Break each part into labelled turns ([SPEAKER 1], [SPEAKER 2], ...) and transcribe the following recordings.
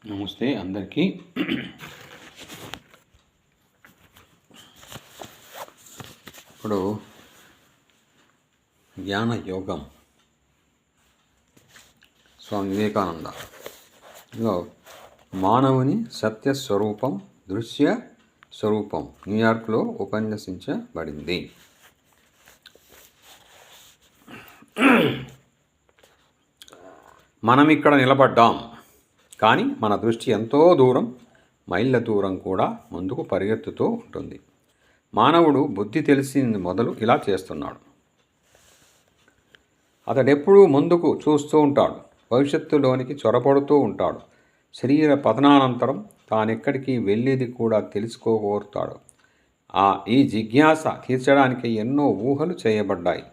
[SPEAKER 1] నమస్తే అందరికీ. ఇప్పుడు జ్ఞాన యోగం స్వామి వివేకానందలో మానవుని సత్య స్వరూపం దృశ్య స్వరూపం న్యూయార్క్లో ఉపన్యసించబడింది. మనం ఇక్కడ నిలబడ్డాం, కానీ మన దృష్టి ఎంతో దూరం, మైళ్ళ దూరం కూడా ముందుకు పరిగెత్తుతూ ఉంటుంది. మానవుడు బుద్ధి తెలిసింది మొదలు ఇలా చేస్తున్నాడు. అతడెప్పుడూ ముందుకు చూస్తూ ఉంటాడు, భవిష్యత్తులోనికి చొరబడుతూ ఉంటాడు. శరీర పతనానంతరం తానెక్కడికి వెళ్ళేది కూడా తెలుసుకోగోరుతాడు. ఈ జిజ్ఞాస తీర్చడానికి ఎన్నో ఊహలు చేయబడ్డాయి,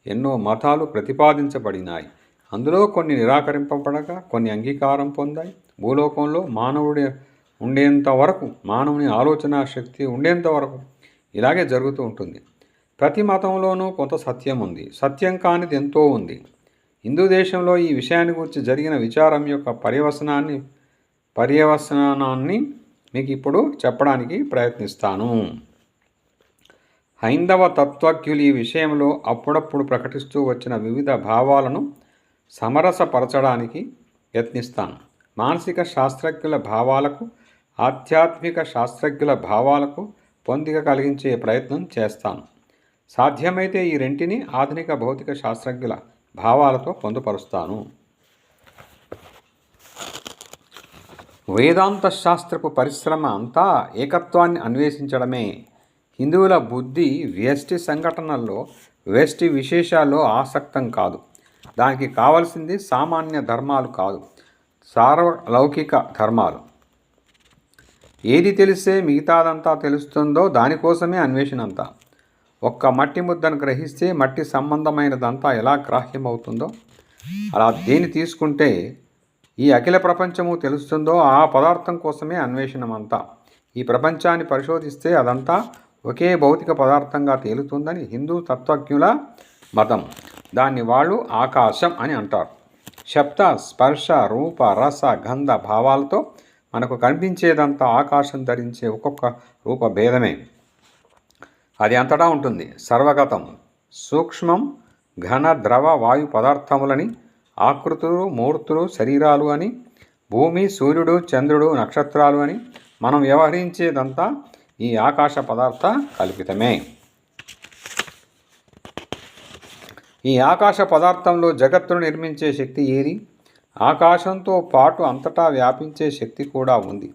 [SPEAKER 1] ఎన్నో మతాలు ప్రతిపాదించబడినాయి. అందులో కొన్ని నిరాకరింపబడగా కొన్ని అంగీకారం పొందాయి. భూలోకంలో మానవుడి ఉండేంత వరకు, మానవుని ఆలోచన శక్తి ఉండేంత వరకు ఇలాగే జరుగుతూ ఉంటుంది. ప్రతి మతంలోనూ కొంత సత్యం ఉంది, సత్యం కానిది ఎంతో ఉంది. హిందూ దేశంలో ఈ విషయాన్ని గురించి జరిగిన విచారం యొక్క పర్యవసనాన్ని మీకు ఇప్పుడు చెప్పడానికి ప్రయత్నిస్తాను. హైందవ తత్వజ్ఞులు ఈ విషయంలో అప్పుడప్పుడు ప్రకటిస్తూ వచ్చిన వివిధ భావాలను సమరసపరచడానికి యత్నిస్తాను. మానసిక శాస్త్రజ్ఞుల భావాలకు, ఆధ్యాత్మిక శాస్త్రజ్ఞుల భావాలకు పొందిక కలిగించే ప్రయత్నం చేస్తాను. సాధ్యమైతే ఈ రెంటిని ఆధునిక భౌతిక శాస్త్రజ్ఞుల భావాలతో పొందుపరుస్తాను. వేదాంత శాస్త్రపు పరిశ్రమ అంతా ఏకత్వాన్ని అన్వేషించడమే. హిందువుల బుద్ధి వ్యష్టి సంఘటనల్లో, వ్యష్టి విశేషాల్లో ఆసక్తం కాదు. దానికి కావలసింది సామాన్య ధర్మాలు కాదు, సార్వలౌకిక ధర్మాలు. ఏది తెలిసే మిగతాదంతా తెలుస్తుందో దానికోసమే అన్వేషణ అంతా. ఒక్క మట్టి ముద్దను గ్రహిస్తే మట్టి సంబంధమైనదంతా ఎలా గ్రాహ్యమవుతుందో, అలా దేని తీసుకుంటే ఈ అఖిల ప్రపంచము తెలుస్తుందో ఆ పదార్థం కోసమే అన్వేషణమంతా. ఈ ప్రపంచాన్ని పరిశోధిస్తే అదంతా ఒకే భౌతిక పదార్థంగా తేలుతుందని హిందూ తత్వజ్ఞుల మతం. దాన్ని వాళ్ళు ఆకాశం అని అంటారు. శబ్ద స్పర్శ రూప రస గంధ భావాలతో మనకు కనిపించేదంతా ఆకాశం ధరించే ఒక్కొక్క రూప భేదమే. అది అంతటా ఉంటుంది. సర్వగతం, సూక్ష్మం, ఘన ద్రవ వాయు పదార్థములని, ఆకృతులు మూర్తులు శరీరాలు అని, భూమి సూర్యుడు చంద్రుడు నక్షత్రాలు అని మనం వ్యవహరించేదంతా ఈ ఆకాశ పదార్థ కల్పితమే. ఈ ఆకాశ పదార్థంలో జగత్తును నిర్మించే శక్తి ఏది? ఆకాశంతో పాటు అంతటా వ్యాపించే శక్తి కూడా ఉంది.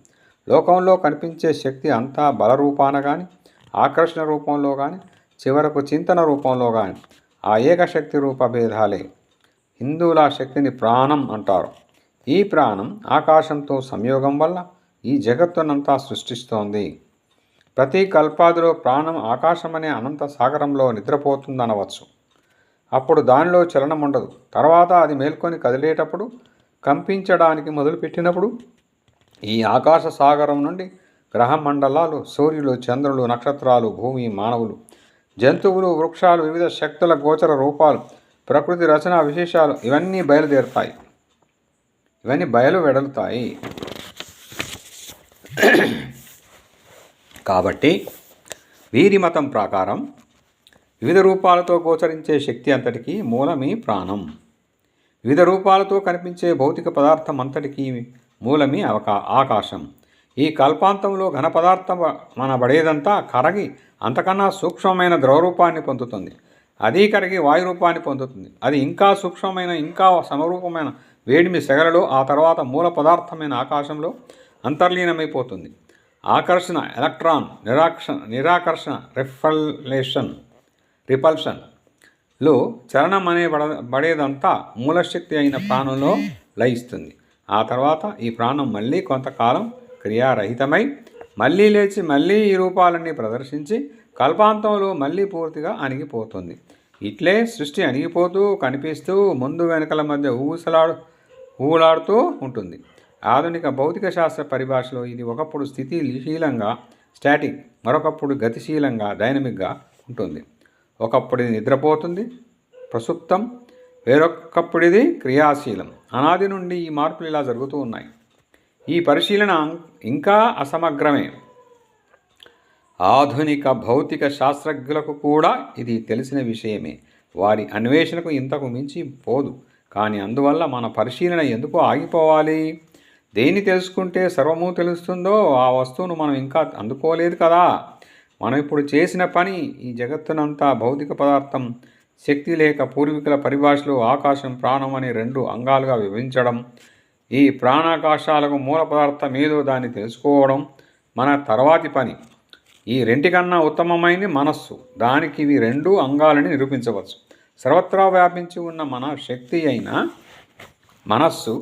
[SPEAKER 1] లోకంలో కనిపించే శక్తి అంతా బలరూపాన కానీ, ఆకర్షణ రూపంలో కానీ, చివరకు చింతన రూపంలో కానీ ఆ ఏకశక్తి రూపభేదాలే. హిందువుల శక్తిని ప్రాణం అంటారు. ఈ ప్రాణం ఆకాశంతో సంయోగం వల్ల ఈ జగత్తునంతా సృష్టిస్తోంది. ప్రతి కల్పాదిలో ప్రాణం ఆకాశమనే అనంత సాగరంలో నిద్రపోతుందనవచ్చు. అప్పుడు దానిలో చలనం ఉండదు. తర్వాత అది మేల్కొని కదిలేటప్పుడు, కంపించడానికి మొదలుపెట్టినప్పుడు ఈ ఆకాశ సాగరం నుండి గ్రహమండలాలు, సూర్యులు చంద్రులు నక్షత్రాలు, భూమి మానవులు, జంతువులు వృక్షాలు, వివిధ శక్తుల గోచర రూపాలు, ప్రకృతి రచన విశేషాలు ఇవన్నీ బయలుదేరుతాయి, ఇవన్నీ వెడలుతాయి. కాబట్టి వీరి మతం ప్రకారం వివిధ రూపాలతో గోచరించే శక్తి అంతటికీ మూలమీ ప్రాణం. వివిధ రూపాలతో కనిపించే భౌతిక పదార్థం అంతటికీ మూలమీ ఆకాశం. ఈ కల్పాంతంలో ఘన పదార్థం మనబడేదంతా కరగి అంతకన్నా సూక్ష్మమైన ద్రవరూపాన్ని పొందుతుంది. అది కరిగి వాయురూపాన్ని పొందుతుంది. అది ఇంకా సూక్ష్మమైన, ఇంకా సమరూపమైన వేడిమి సెగలలో ఆ తర్వాత మూల పదార్థమైన ఆకాశంలో అంతర్లీనమైపోతుంది. ఆకర్షణ, ఎలక్ట్రాన్ నిరాకర్షణ, రిపల్షన్లో చలనం అనే బడేదంతా మూలశక్తి అయిన ప్రాణంలో లయిస్తుంది. ఆ తర్వాత ఈ ప్రాణం మళ్ళీ కొంతకాలం క్రియారహితమై మళ్ళీ లేచి మళ్ళీ ఈ రూపాలన్నీ ప్రదర్శించి కల్పాంతంలో మళ్ళీ పూర్తిగా అణిగిపోతుంది. ఇట్లే సృష్టి అణిగిపోతూ కనిపిస్తూ ముందు వెనకల మధ్య ఊగులాడుతూ ఉంటుంది. ఆధునిక భౌతిక శాస్త్ర పరిభాషలో ఇది ఒకప్పుడు స్థితిశీలంగా స్టాటిక్, మరొకప్పుడు గతిశీలంగా డైనమిక్గా ఉంటుంది. ఒకప్పుడు ఇది నిద్రపోతుంది, ప్రసుప్తం, వేరొకప్పుడు ఇది క్రియాశీలం. అనాది నుండి ఈ మార్పులు ఇలా జరుగుతూ ఉన్నాయి. ఈ పరిశీలన ఇంకా అసమగ్రమే. ఆధునిక భౌతిక శాస్త్రజ్ఞులకు కూడా ఇది తెలిసిన విషయమే. వారి అన్వేషణకు ఇంతకు మించి పోదు. కానీ అందువల్ల మన పరిశీలన ఎందుకు ఆగిపోవాలి? దేన్ని తెలుసుకుంటే సర్వము తెలుస్తుందో ఆ వస్తువును మనం ఇంకా అందుకోలేదు కదా. మనం ఇప్పుడు చేసిన పని ఈ జగత్తునంతా భౌతిక పదార్థం, శక్తి లేక పూర్వీకుల పరిభాషలో ఆకాశం, ప్రాణం అనే 2 అంగాలుగా విభజించడం. ఈ ప్రాణాకాశాలకు మూల పదార్థం ఏదో దాన్ని తెలుసుకోవడం మన తర్వాతి పని. ఈ రెంటికన్నా ఉత్తమమైనది మనస్సు. దానికి ఇవి 2 అంగాలని నిరూపించవచ్చు. సర్వత్రా వ్యాపించి ఉన్న మన శక్తి అయిన మనస్సు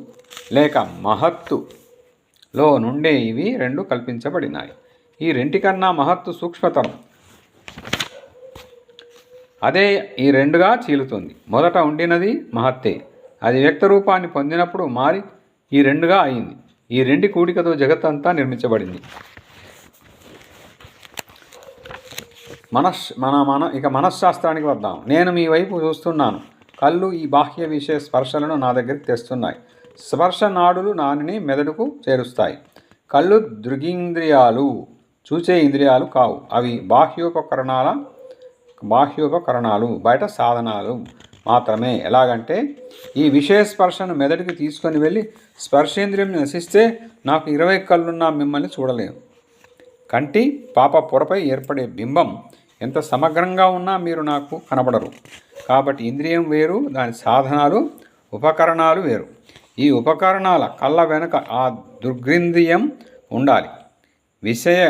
[SPEAKER 1] లేక మహత్తులో నుండే ఇవి 2 కల్పించబడినాయి. ఈ రెంటికన్నా మహత్తు సూక్ష్మతరం. అదే ఈ 2గా చీలుతుంది. మొదట ఉండినది మహత్తే. అది వ్యక్త రూపాన్ని పొందినప్పుడు మారి ఈ 2గా అయింది. ఈ 2 కూడికతో జగత్తంతా నిర్మించబడింది. ఇక మనశ్శాస్త్రానికి వద్దాం. నేను మీ వైపు చూస్తున్నాను. కళ్ళు ఈ బాహ్య విషయ స్పర్శలను నా దగ్గరికి తెస్తున్నాయి. స్పర్శ నాడులు నానిని మెదడుకు చేరుస్తాయి. కళ్ళు దృగింద్రియాలు, చూచే ఇంద్రియాలు కావు. అవి బాహ్యోపకరణాలు, బయట సాధనాలు మాత్రమే. ఎలాగంటే ఈ విషయ స్పర్శను మెదడుకి తీసుకొని వెళ్ళి స్పర్శేంద్రియం నశిస్తే నాకు 20 కళ్ళున్నా మిమ్మల్ని చూడలేను. కంటి పాప పొరపై ఏర్పడే బింబం ఎంత సమగ్రంగా ఉన్నా మీరు నాకు కనబడరు. కాబట్టి ఇంద్రియం వేరు, దాని సాధనాలు ఉపకరణాలు వేరు. ఈ ఉపకరణాల కళ్ళ వెనుక ఆ దృగ్రింద్రియం ఉండాలి. విషయ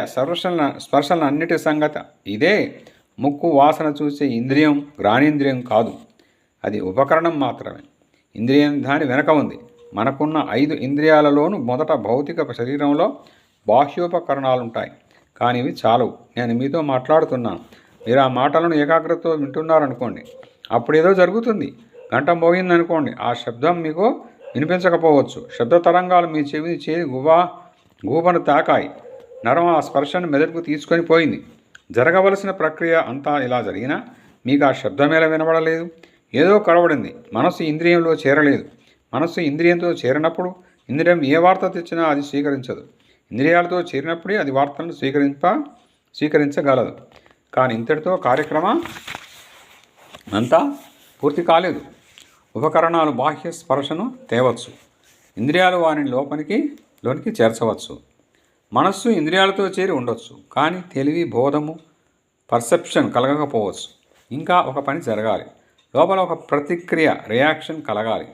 [SPEAKER 1] స్పర్శల అన్నిటి సంగతి ఇదే. ముక్కు వాసన చూసే ఇంద్రియం ఘ్రాణేంద్రియం కాదు, అది ఉపకరణం మాత్రమే. ఇంద్రియం దాని వెనక ఉంది. మనకున్న 5 ఇంద్రియాలలోనూ మొదట భౌతిక శరీరంలో బాహ్యోపకరణాలు ఉంటాయి. కానీ ఇవి చాలవు. నేను మీతో మాట్లాడుతున్నాను, మీరు ఆ మాటలను ఏకాగ్రతతో వింటున్నారనుకోండి. అప్పుడేదో జరుగుతుంది. గంట మోగిందనుకోండి, ఆ శబ్దం మీకు వినిపించకపోవచ్చు. శబ్ద తరంగాలు మీ చెవిని చేరి గూబను తాకాయి. నరం ఆ స్పర్శను మెదడుకు తీసుకొని పోయింది. జరగవలసిన ప్రక్రియ అంతా ఇలా జరిగినా మీకు ఆ శబ్దమేలా వినబడలేదు? ఏదో కనబడింది. మనస్సు ఇంద్రియంలో చేరలేదు. మనస్సు ఇంద్రియంతో చేరినప్పుడు ఇంద్రియం ఏ వార్త తెచ్చినా అది స్వీకరించదు. ఇంద్రియాలతో చేరినప్పుడే అది వార్తలను స్వీకరించగలదు. కానీ ఇంతటితో కార్యక్రమం అంతా పూర్తి కాలేదు. ఉపకరణాలు బాహ్య స్పర్శను తేవచ్చు. ఇంద్రియాలు వారిని లోనికి చేర్చవచ్చు. మనస్సు ఇంద్రియాలతో చేరి ఉండొచ్చు. కానీ తెలివి, బోధము, పర్సెప్షన్ కలగకపోవచ్చు. ఇంకా ఒక పని జరగాలి. లోపల ఒక ప్రతిక్రియ, రియాక్షన్ కలగాలి.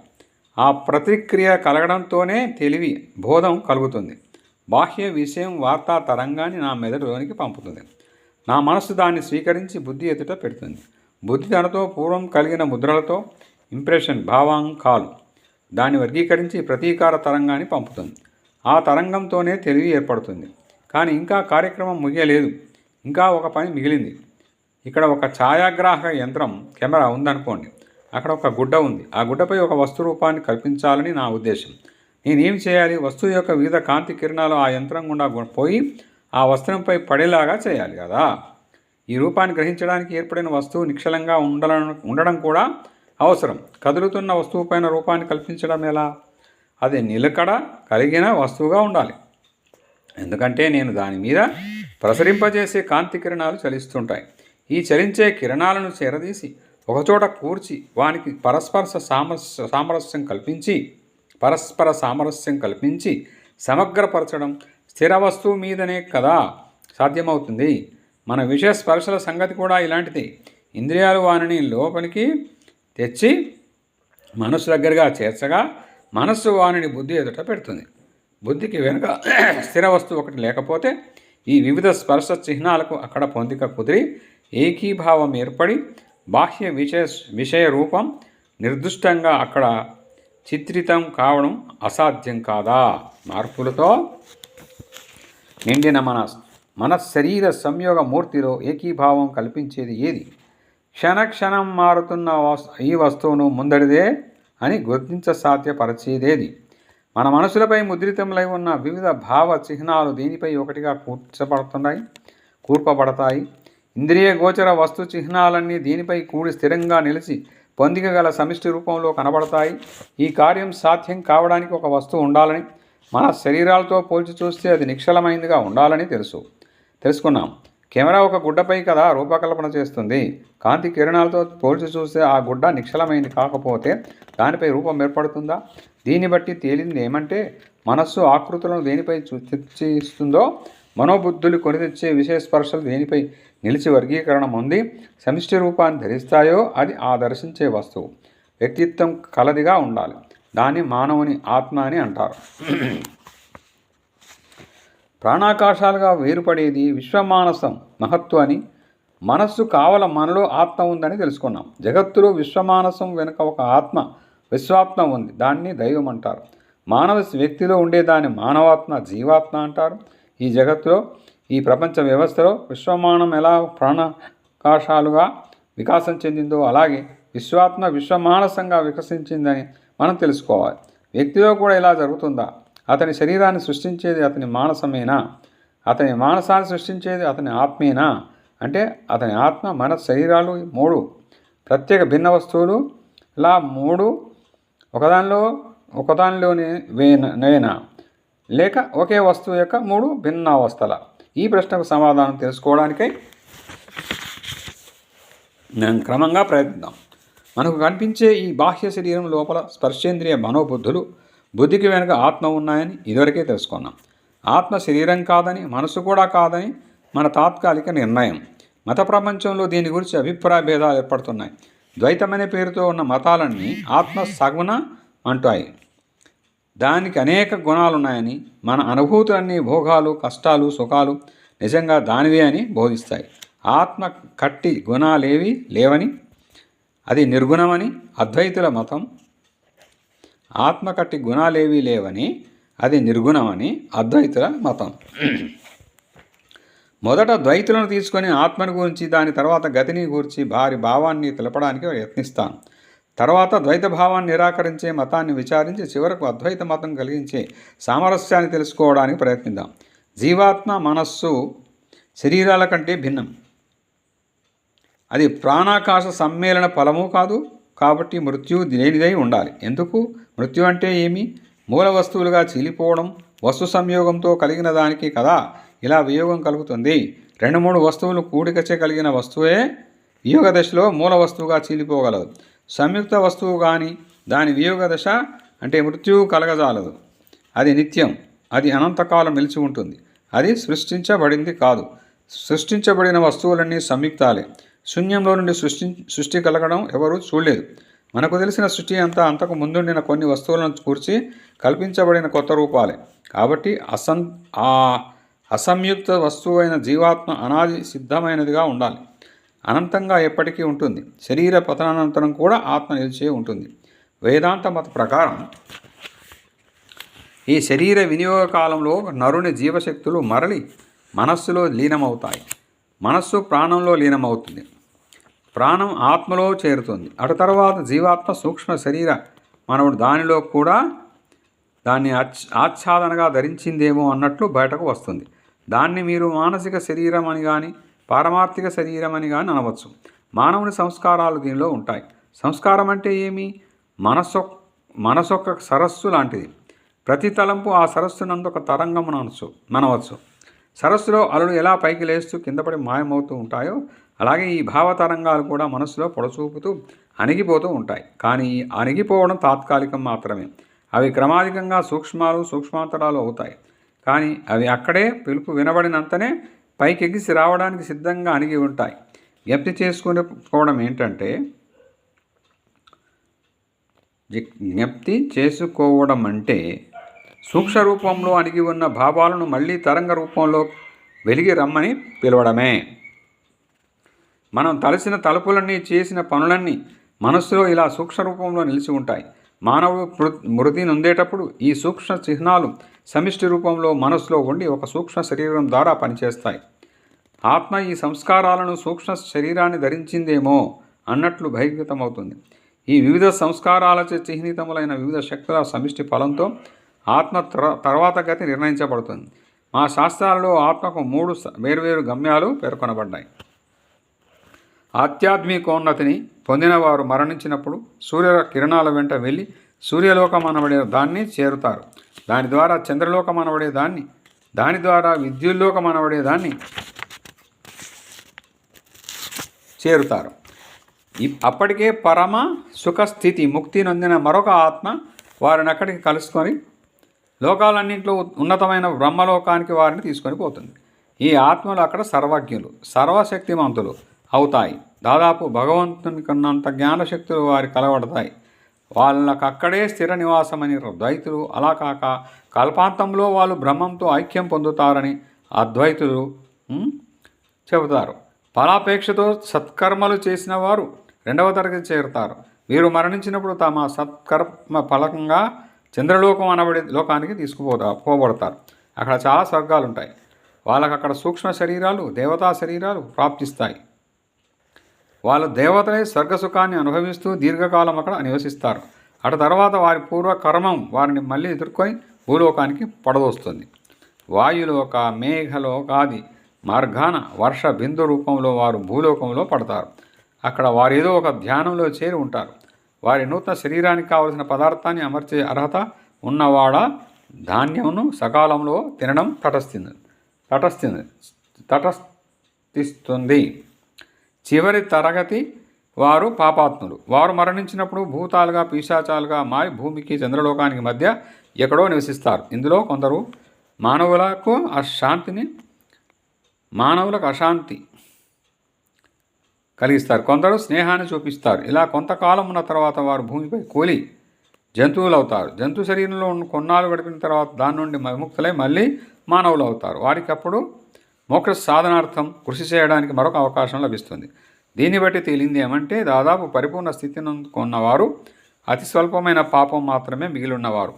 [SPEAKER 1] ఆ ప్రతిక్రియ కలగడంతోనే తెలివి, బోధం కలుగుతుంది. బాహ్య విషయం వార్తా తరంగాన్ని నా మెదడులోనికి పంపుతుంది. నా మనస్సు దాన్ని స్వీకరించి బుద్ధి ఎదుట పెడుతుంది. బుద్ధి తనతో పూర్వం కలిగిన ముద్రలతో ఇంప్రెషన్, భావాంకాలు దాన్ని వర్గీకరించి ప్రతీకార తరంగాన్ని పంపుతుంది. ఆ తరంగంతోనే తెలివి ఏర్పడుతుంది. కానీ ఇంకా కార్యక్రమం ముగియలేదు. ఇంకా ఒక పని మిగిలింది. ఇక్కడ ఒక ఛాయాగ్రాహక యంత్రం, కెమెరా ఉందనుకోండి. అక్కడ ఒక గుడ్డ ఉంది. ఆ గుడ్డపై ఒక వస్తు రూపాన్ని కల్పించాలని నా ఉద్దేశం. నేనేం చేయాలి? వస్తువు యొక్క వివిధ కాంతి కిరణాలు ఆ యంత్రం గుండా పోయి ఆ వస్త్రంపై పడేలాగా చేయాలి కదా. ఈ రూపాన్ని గ్రహించడానికి ఏర్పడిన వస్తువు నిశ్చలంగా ఉండడం కూడా అవసరం. కదులుతున్న వస్తువుపైన రూపాన్ని కల్పించడం ఎలా? అది నిలకడ కలిగిన వస్తువుగా ఉండాలి. ఎందుకంటే నేను దాని మీద ప్రసరింపజేసే కాంతి కిరణాలు చలిస్తుంటాయి. ఈ చలించే కిరణాలను చేరదీసి ఒకచోట కూర్చి వానికి పరస్పర సామరస్యం కల్పించి సమగ్రపరచడం స్థిర వస్తువు మీదనే కదా సాధ్యమవుతుంది. మన విషయ స్పర్శల సంగతి కూడా ఇలాంటిది. ఇంద్రియాలు వానిని లోపలికి తెచ్చి మనస్సు దగ్గరగా చేర్చగా మనస్సు వానిని బుద్ధి ఎదుట పెడుతుంది. బుద్ధికి వెనుక స్థిర వస్తువు ఒకటి లేకపోతే ఈ వివిధ స్పర్శ చిహ్నాలకు అక్కడ పొందిక కుదిరి ఏకీభావం ఏర్పడి బాహ్య విషయ రూపం నిర్దిష్టంగా అక్కడ చిత్రితం కావడం అసాధ్యం కాదా? మార్పులతో నిండిన మన శరీర సంయోగ మూర్తిలో ఏకీభావం కల్పించేది ఏది? క్షణక్షణం మారుతున్న ఈ వస్తువును ముందడిదే అని గుర్తించసాధ్యపరిచేదేది? మన మనసులపై ముద్రితములై ఉన్న వివిధ భావ చిహ్నాలు దేనిపై ఒకటిగా కూర్పబడతాయి. ఇంద్రియ గోచర వస్తు చిహ్నాలన్నీ దీనిపై కూడి స్థిరంగా నిలిచి పొందికగల సమిష్టి రూపంలో కనబడతాయి. ఈ కార్యం సాధ్యం కావడానికి ఒక వస్తువు ఉండాలని మన శరీరాలతో పోల్చి చూస్తే అది నిశ్చలమైనదిగా ఉండాలని తెలుసుకున్నాం. కెమెరా ఒక గుడ్డపై కదా రూపకల్పన చేస్తుంది. కాంతి కిరణాలతో పోల్చి చూస్తే ఆ గుడ్డ నిశ్చలమైంది కాకపోతే దానిపై రూపం ఏర్పడుతుందా? దీన్ని బట్టి తేలింది ఏమంటే మనస్సు ఆకృతులను దేనిపై చర్చిస్తుందో, మనోబుద్ధులు కొని తెచ్చే విషయ స్పర్శలు దేనిపై నిలిచి వర్గీకరణ పొంది సమిష్టి రూపాన్ని ధరిస్తాయో అది ఆ దర్శించే వస్తువు. వ్యక్తిత్వం కలదిగా ఉండాలి. దాన్ని మానవుని ఆత్మ అని అంటారు. ప్రాణాకాశాలుగా వేరుపడేది విశ్వమానసం మహత్వాన్ని. మనస్సు కావల మనలో ఆత్మ ఉందని తెలుసుకున్నాం. జగత్తులో విశ్వమానసం వెనుక ఒక ఆత్మ, విశ్వాత్మ ఉంది. దాన్ని దైవం అంటారు. మానవ వ్యక్తిలో ఉండేదాన్ని మానవాత్మ, జీవాత్మ అంటారు. ఈ జగత్తులో, ఈ ప్రపంచ వ్యవస్థలో విశ్వమానం ఎలా ప్రాణాకాశాలుగా వికాసం చెందిందో అలాగే విశ్వాత్మ విశ్వమానసంగా వికసించిందని మనం తెలుసుకోవాలి. వ్యక్తిలో కూడా ఇలా జరుగుతుందా? అతని శరీరాన్ని సృష్టించేది అతని మానసమేనా? అతని మానసాన్ని సృష్టించేది అతని ఆత్మేనా? అంటే అతని ఆత్మ, మన శరీరాలు 3 ప్రత్యేక భిన్న వస్తువులు, ఇలా 3 ఒకదానిలోనే వేనా లేక ఒకే వస్తువు యొక్క 3 భిన్న అవస్థల? ఈ ప్రశ్నకు సమాధానం తెలుసుకోవడానికై మనం క్రమంగా ప్రయత్నిద్దాం. మనకు కనిపించే ఈ బాహ్య శరీరం లోపల స్పర్శేంద్రియ మనోబుద్ధులు, బుద్ధికి వెనుక ఆత్మ ఉన్నాయని ఇదివరకే తెలుసుకున్నాం. ఆత్మ శరీరం కాదని, మనసు కూడా కాదని మన తాత్కాలిక నిర్ణయం. మత ప్రపంచంలో దీని గురించి అభిప్రాయ భేదాలు ఏర్పడుతున్నాయి. ద్వైతమనే పేరుతో ఉన్న మతాలన్నీ ఆత్మ సగుణ అంటాయి. దానికి అనేక గుణాలున్నాయని, మన అనుభూతులన్నీ భోగాలు, కష్టాలు, సుఖాలు నిజంగా దానివే అని బోధిస్తాయి. ఆత్మ కట్టి గుణాలేవి లేవని, అది నిర్గుణమని అద్వైతుల మతం. ఆత్మ కట్టి గుణాలేవీ లేవని, అది నిర్గుణమని అద్వైతుల మతం. మొదట ద్వైతులను తీసుకొని ఆత్మని గురించి, దాని తర్వాత గతిని గురించి వారి భావాన్ని తెలపడానికి యత్నిస్తాను. తర్వాత ద్వైత భావాన్ని నిరాకరించే మతాన్ని విచారించి చివరకు అద్వైత మతం కలిగించే సామరస్యాన్ని తెలుసుకోవడానికి ప్రయత్నిద్దాం. జీవాత్మ మనస్సు శరీరాల కంటే భిన్నం. అది ప్రాణాకాశ సమ్మేళన ఫలము కాదు. కాబట్టి మృత్యు లేనిదై ఉండాలి. ఎందుకు? మృత్యు అంటే ఏమి? మూల వస్తువులుగా చీలిపోవడం, వస్తు సంయోగంతో కలిగిన దానికి కదా ఇలా వియోగం కలుగుతుంది. 2-3 వస్తువులు కూడికచే కలిగిన వస్తువే వియోగ దశలో మూల వస్తువుగా చీలిపోగలదు. సంయుక్త వస్తువు కానీ దాని వియోగ దశ అంటే మృత్యువు కలగజాలదు. అది నిత్యం, అది అనంతకాలం నిలిచి ఉంటుంది. అది సృష్టించబడింది కాదు. సృష్టించబడిన వస్తువులన్నీ సంయుక్తాలే. శూన్యంలో నుండి సృష్టి కలగడం ఎవరూ చూడలేదు. మనకు తెలిసిన సృష్టి అంతా అంతకు ముందుండిన కొన్ని వస్తువులను కూర్చి కల్పించబడిన కొత్త రూపాలే. కాబట్టి అసంయుక్త వస్తువు అయిన జీవాత్మ అనాది సిద్ధమైనదిగా ఉండాలి. అనంతంగా ఎప్పటికీ ఉంటుంది. శరీర పతనానంతరం కూడా ఆత్మ నిలిచే ఉంటుంది. వేదాంత మత ప్రకారం ఈ శరీర వినియోగ కాలంలో నరుని జీవశక్తులు మరలి మనస్సులో లీనమవుతాయి. మనస్సు ప్రాణంలో లీనమవుతుంది. ప్రాణం ఆత్మలో చేరుతుంది. అటు తర్వాత జీవాత్మ సూక్ష్మ శరీర మనవుడు దానిలో కూడా దాన్ని ఆచ్ఛాదనగా ధరించిందేమో అన్నట్లు బయటకు వస్తుంది. దాన్ని మీరు మానసిక శరీరం అని కానీ పారమార్థిక శరీరం అని కానీ అనవచ్చు. మానవుని సంస్కారాలు దీనిలో ఉంటాయి. సంస్కారం అంటే ఏమి? మనసొక్క సరస్సు లాంటిది. ప్రతి తలంపు ఆ సరస్సు నందొక తరంగం మనవచ్చు. సరస్సులో అలలు ఎలా పైకి లేస్తూ కిందపడి మాయమవుతూ ఉంటాయో అలాగే ఈ భావతరంగాలు కూడా మనస్సులో పొడచూపుతూ అణిగిపోతూ ఉంటాయి. కానీ ఈ అణిగిపోవడం తాత్కాలికం మాత్రమే. అవి క్రమాధికంగా సూక్ష్మాంతరాలు అవుతాయి. కానీ అవి అక్కడే పిలుపు వినబడినంతనే పైకెగిసి రావడానికి సిద్ధంగా అణిగి ఉంటాయి. జ్ఞప్తి చేసుకోవడం ఏంటంటే సూక్ష్మ రూపంలో అణిగి ఉన్న భావాలను మళ్ళీ తరంగ రూపంలో వెలిగి రమ్మని పిలవడమే. మనం తలసిన తలుపులన్నీ, చేసిన పనులన్నీ మనస్సులో ఇలా సూక్ష్మ రూపంలో నిలిచి ఉంటాయి. మానవుడు మృతి నొందేటప్పుడు ఈ సూక్ష్మ చిహ్నాలు సమిష్టి రూపంలో మనస్సులో ఉండి ఒక సూక్ష్మ శరీరం ద్వారా పనిచేస్తాయి. ఆత్మ ఈ సంస్కారాలను సూక్ష్మ శరీరాన్ని ధరించిందేమో అన్నట్లు బహిర్గతమవుతుంది. ఈ వివిధ సంస్కారాలచే చిహ్నితములైన వివిధ శక్తుల సమిష్టి ఫలంతో ఆత్మ తర్వాత గతి నిర్ణయించబడుతుంది. మా శాస్త్రాలలో ఆత్మకు 3 వేర్వేరు గమ్యాలు పేర్కొనబడ్డాయి. ఆధ్యాత్మికోన్నతిని పొందినవారు మరణించినప్పుడు సూర్య కిరణాల వెంట వెళ్ళి సూర్యలోకం అనబడే దాన్ని చేరుతారు. దాని ద్వారా చంద్రలోకం అనబడే దాని ద్వారా విద్యుల్లోకం అనబడే దాన్ని చేరుతారు. అప్పటికే పరమ సుఖస్థితి ముక్తి నొందిన మరొక ఆత్మ వారిని అక్కడికి కలుసుకొని లోకాలన్నింటిలో ఉన్నతమైన బ్రహ్మలోకానికి వారిని తీసుకొని పోతుంది. ఈ ఆత్మలు అక్కడ సర్వజ్ఞులు, సర్వశక్తిమంతులు అవుతాయి. దాదాపు భగవంతుని కన్నంత జ్ఞానశక్తులు వారి కలవడతాయి. వాళ్ళకు అక్కడే స్థిర నివాసమని ద్వైతులు, అలా కాక కల్పాంతంలో వాళ్ళు బ్రహ్మంతో ఐక్యం పొందుతారని అద్వైతులు చెబుతారు. ఫలాపేక్షతో సత్కర్మలు చేసిన వారు రెండవ తరగతి చేరుతారు. వీరు మరణించినప్పుడు తమ సత్కర్మ ఫలంగా చంద్రలోకం అనబడే లోకానికి పోబడతారు. అక్కడ చాలా స్వర్గాలు ఉంటాయి. వాళ్ళకు అక్కడ సూక్ష్మ శరీరాలు, దేవతా శరీరాలు ప్రాప్తిస్తాయి. వాళ్ళు దేవతలై స్వర్గసుఖాన్ని అనుభవిస్తూ దీర్ఘకాలం అక్కడ నివసిస్తారు. అటు తర్వాత వారి పూర్వకర్మం వారిని మళ్ళీ ఎదుర్కొని భూలోకానికి పడదోస్తుంది. వాయులోక, మేఘలోకాది మార్గాన వర్ష బిందు రూపంలో వారు భూలోకంలో పడతారు. అక్కడ వారు ఏదో ఒక ధ్యానంలో చేరి ఉంటారు. వారి నూతన శరీరానికి కావలసిన పదార్థాన్ని అమర్చే అర్హత ఉన్నవాడ ధాన్యమును సకాలంలో తినడం తటస్థిస్తుంది. చివరి తరగతి వారు పాపాత్ములు. వారు మరణించినప్పుడు భూతాలుగా, పిశాచాలుగా మారి భూమికి చంద్రలోకానికి మధ్య ఎక్కడో నివసిస్తారు. ఇందులో కొందరు మానవులకు అశాంతి కలిగిస్తారు, కొందరు స్నేహాన్ని చూపిస్తారు. ఇలా కొంతకాలం ఉన్న తర్వాత వారు భూమిపై కూలి జంతువులు అవుతారు. జంతు శరీరంలో కొన్నాళ్ళు గడిపిన తర్వాత దాని నుండి విముక్తులై మళ్ళీ మానవులు అవుతారు. వారికి అప్పుడు మోక్ష సాధనార్థం కృషి చేయడానికి మరొక అవకాశం లభిస్తుంది. దీన్ని బట్టి తేలింది ఏమంటే దాదాపు పరిపూర్ణ స్థితిని కొన్నవారు అతి స్వల్పమైన పాపం మాత్రమే మిగిలి ఉన్నవారు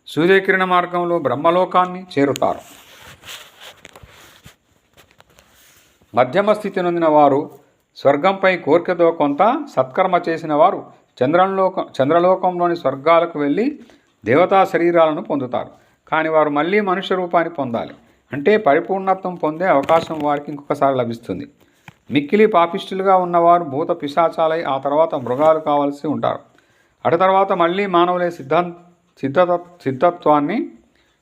[SPEAKER 1] సూర్యకిరణ మార్గంలో బ్రహ్మలోకాన్ని చేరుతారు. మధ్యమ స్థితి నొందిన వారు స్వర్గంపై కోరికతో కొంత సత్కర్మ చేసిన వారు చంద్రలోకంలోని స్వర్గాలకు వెళ్ళి దేవతా శరీరాలను పొందుతారు. కానీ వారు మళ్ళీ మనుష్య రూపాన్ని పొందాలి. అంటే పరిపూర్ణత్వం పొందే అవకాశం వారికి ఇంకొకసారి లభిస్తుంది. మిక్కిలి పాపిష్టులుగా ఉన్నవారు భూత పిశాచాలై ఆ తర్వాత మృగాలు కావలసి ఉంటారు. అటు తర్వాత మళ్ళీ మానవులే సిద్ధత్వాన్ని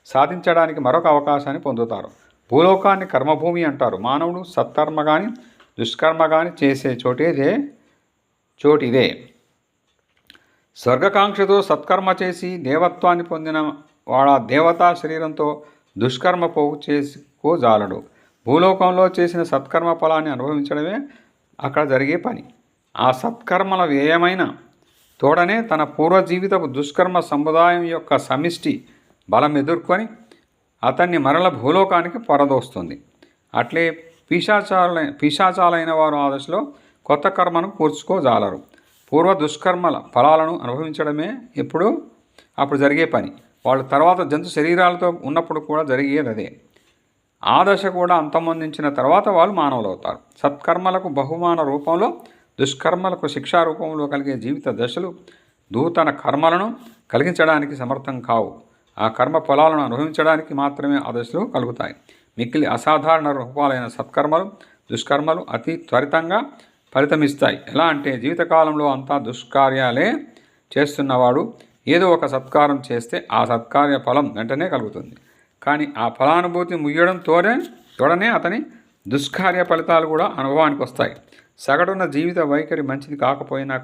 [SPEAKER 1] సాధించడానికి మరొక అవకాశాన్ని పొందుతారు. భూలోకాన్ని కర్మభూమి అంటారు. మానవుడు సత్కర్మ కానీ దుష్కర్మ కానీ చేసే చోటిదే. స్వర్గకాంక్షతో సత్కర్మ చేసి దేవత్వాన్ని పొందిన వాడు దేవతా శరీరంతో దుష్కర్మ పోగు చేసుకోజాలడు. భూలోకంలో చేసిన సత్కర్మ ఫలాన్ని అనుభవించడమే అక్కడ జరిగే పని. ఆ సత్కర్మల వ్యయమైన తోడనే తన పూర్వజీవితపు దుష్కర్మ సముదాయం యొక్క సమిష్టి బలం ఎదుర్కొని అతన్ని మరల భూలోకానికి పరదోస్తుంది. అట్లే పిశాచాలైన వారు ఆ దశలో కొత్త కర్మను కూర్చుకోజాలరు. పూర్వ దుష్కర్మల ఫలాలను అనుభవించడమే అప్పుడు జరిగే పని. వాళ్ళు తర్వాత జంతు శరీరాలతో ఉన్నప్పుడు కూడా జరిగేది అదే. ఆ దశ కూడా అంతమొందించిన తర్వాత వాళ్ళు మానవులు అవుతారు. సత్కర్మలకు బహుమాన రూపంలో, దుష్కర్మలకు శిక్షా రూపంలో కలిగే జీవిత దశలు నూతన కర్మలను కలిగించడానికి సమర్థం కావు. ఆ కర్మ ఫలాలను అనుభవించడానికి మాత్రమే ఆ దశలు కలుగుతాయి. మిక్కిలి అసాధారణ రూపాలైన సత్కర్మలు, దుష్కర్మలు అతి త్వరితంగా ఫలితమిస్తాయి. ఎలా అంటే జీవితకాలంలో అంతా దుష్కార్యాలే చేస్తున్నవాడు ఏదో ఒక సత్కారం చేస్తే ఆ సత్కార్య ఫలం వెంటనే కలుగుతుంది. కానీ ఆ ఫలానుభూతి ముయ్యడం తోడనే అతని దుష్కార్య ఫలితాలు కూడా అనుభవానికి వస్తాయి. సగటున జీవిత వైఖరి మంచిది కాకపోయినా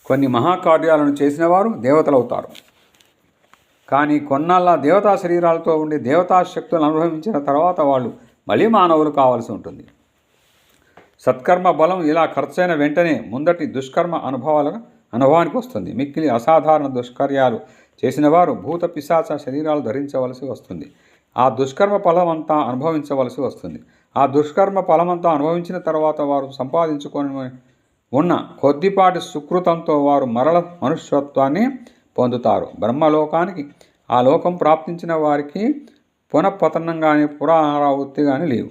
[SPEAKER 1] కొన్ని మహాకార్యాలను చేసిన వారు దేవతలవుతారు. కానీ కొన్నాళ్ళ దేవతా శరీరాలతో ఉండి దేవతా శక్తులను అనుభవించిన తర్వాత వాళ్ళు మళ్ళీ మానవులు కావాల్సి ఉంటుంది. సత్కర్మ బలం ఇలా ఖర్చైన వెంటనే ముందటి దుష్కర్మ అనుభవానికి వస్తుంది. మిక్కిలి అసాధారణ దుష్కర్యాలు చేసిన వారు భూత పిశాచ శరీరాలు ధరించవలసి వస్తుంది. ఆ దుష్కర్మ ఫలమంతా అనుభవించవలసి వస్తుంది. ఆ దుష్కర్మ ఫలమంతా అనుభవించిన తర్వాత వారు సంపాదించుకొని ఉన్న కొద్దిపాటి సుకృతంతో వారు మరల మనుష్యత్వాన్ని పొందుతారు. బ్రహ్మలోకానికి ఆ లోకం ప్రాప్తించిన వారికి పునఃపతనం కానీ పునరావృత్తి కానీ లేవు.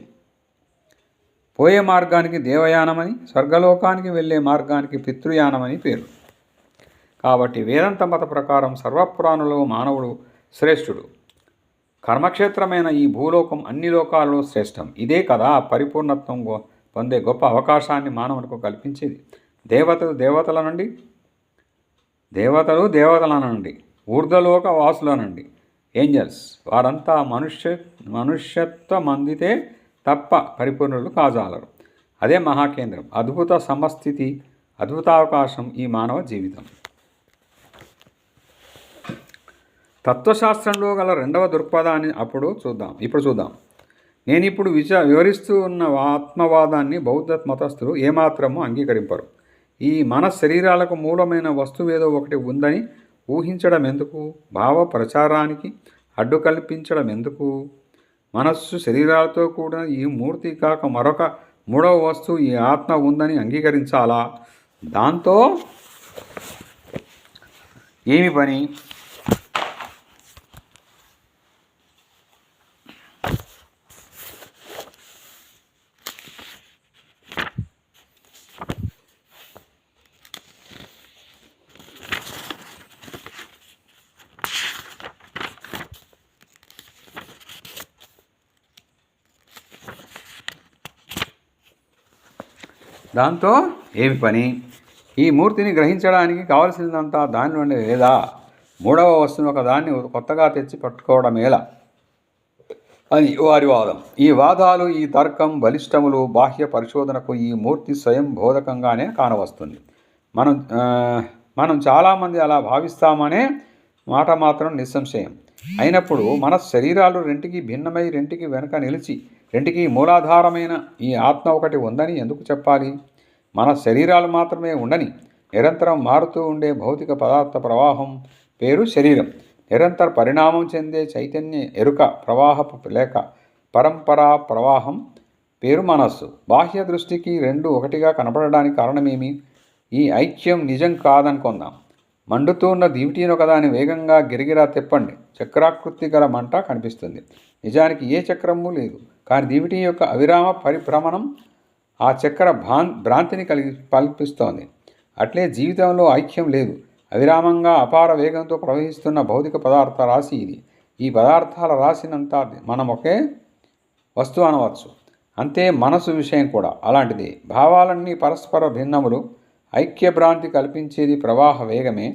[SPEAKER 1] పోయే మార్గానికి దేవయానమని, స్వర్గలోకానికి వెళ్ళే మార్గానికి పితృయానమని పేరు. కాబట్టి వేదాంత మత ప్రకారం సర్వపురాణులలో మానవుడు శ్రేష్ఠుడు. కర్మక్షేత్రమైన ఈ భూలోకం అన్ని లోకాలలో శ్రేష్టం. ఇదే కదా పరిపూర్ణత్వం పొందే గొప్ప అవకాశాన్ని మానవునికి కల్పించేది. దేవతలు దేవతల నుండి ఊర్ధ్వలోక వాసుల నుండి ఏంజల్స్ వారంతా మనుష్యత్వం అందితే తప్ప పరిపూర్ణులు కాజాలరు. అదే మహాకేంద్రం, అద్భుత సమస్థితి, అద్భుతావకాశం ఈ మానవ జీవితం. తత్వశాస్త్రంలో గల రెండవ దృక్పథాన్ని ఇప్పుడు చూద్దాం. నేను ఇప్పుడు వివరిస్తూ ఉన్న ఆత్మవాదాన్ని బౌద్ధ మతస్థులు ఏమాత్రమూ అంగీకరింపరు. ఈ మన శరీరాలకు మూలమైన వస్తువేదో ఒకటి ఉందని ఊహించడం ఎందుకు? భావ ప్రచారానికి అడ్డు కల్పించడం ఎందుకు? మనస్సు శరీరాలతో కూడిన ఈ మూర్తి కాక మరొక మూడవ వస్తువు ఈ ఆత్మ ఉందని అంగీకరించాలా? దాంతో ఏమి పని? ఈ మూర్తిని గ్రహించడానికి కావలసిందంతా దానిలోనే లేదా? మూడవ వస్తువును ఒకదాన్ని కొత్తగా తెచ్చి పట్టుకోవడమేలా అని వారి వాదం. ఈ వాదాలు, ఈ తర్కం బలిష్టములు. బాహ్య పరిశోధనకు ఈ మూర్తి స్వయం బోధకంగానే కానవస్తుంది. మనం చాలామంది అలా భావిస్తామనే మాట మాత్రం నిస్సంశయం. అయినప్పుడు మన శరీరాలు రెంటికి భిన్నమై, రెంటికి వెనుక నిలిచి, రెంటికి మూలాధారమైన ఈ ఆత్మ ఒకటి ఉందని ఎందుకు చెప్పాలి? మన శరీరాలు మాత్రమే ఉండని నిరంతరం మారుతూ ఉండే భౌతిక పదార్థ ప్రవాహం పేరు శరీరం. నిరంతర పరిణామం చెందే చైతన్య ఎరుక ప్రవాహపు లేక పరంపరా ప్రవాహం పేరు మనస్సు. బాహ్య దృష్టికి రెండు ఒకటిగా కనపడడానికి కారణమేమి? ఈ ఐక్యం నిజం కాదనుకుందాం. మండుతున్న దివిటీని ఒకదాని వేగంగా గిరిగిరా తిప్పండి, చక్రాకృతి గల మంట కనిపిస్తుంది. నిజానికి ఏ చక్రము లేదు, కానీ దివిటీ యొక్క అవిరామ పరిభ్రమణం ఆ చక్ర భ్రాంతిని కల్పిస్తోంది. అట్లే జీవితంలో ఐక్యం లేదు. అవిరామంగా అపార వేగంతో ప్రవహిస్తున్న భౌతిక పదార్థ రాశి ఇది. ఈ పదార్థాల రాశినంతా మనం ఒకే వస్తువు అనవచ్చు. అంతే మనసు విషయం కూడా అలాంటిది. భావాలన్నీ పరస్పర భిన్నములు. ఐక్యభ్రాంతి కల్పించేది ప్రవాహ వేగమే.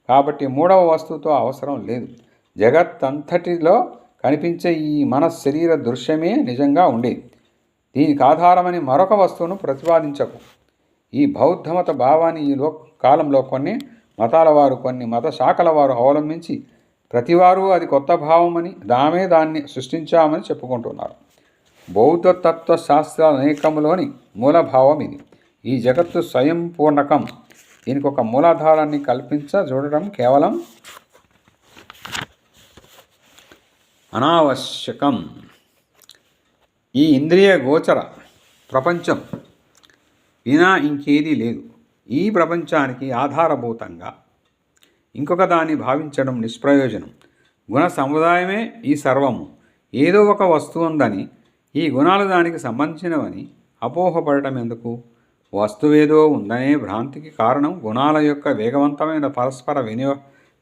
[SPEAKER 1] కాబట్టి మూడవ వస్తువుతో అవసరం లేదు. జగత్తంతటిలో కనిపించే ఈ మన శరీర దృశ్యమే నిజంగా ఉండేది. దీనికి ఆధారమని మరొక వస్తువును ప్రతిపాదించకు. ఈ బౌద్ధమత భావాన్ని ఈ కాలంలో కొన్ని మతాల వారు, కొన్ని మత శాఖల వారు అవలంబించి ప్రతివారు అది కొత్త భావమని, దాన్ని సృష్టించామని చెప్పుకుంటున్నారు. బౌద్ధ తత్వ శాస్త్రాల అనేకములోని మూలభావం ఇది. ఈ జగత్తు స్వయం పూర్ణకం. దీనికి ఒక మూలాధారాన్ని చూడటం కేవలం అనావశ్యకం. ఈ ఇంద్రియ గోచర ప్రపంచం వినా ఇంకేదీ లేదు. ఈ ప్రపంచానికి ఆధారభూతంగా ఇంకొక దాన్ని భావించడం నిష్ప్రయోజనం. గుణ సముదాయమే ఈ సర్వము. ఏదో ఒక వస్తువు ఉందని, ఈ గుణాలు దానికి సంబంధించినవని అపోహపడటం ఎందుకు? వస్తువేదో ఉందనే భ్రాంతికి కారణం గుణాల యొక్క వేగవంతమైన పరస్పర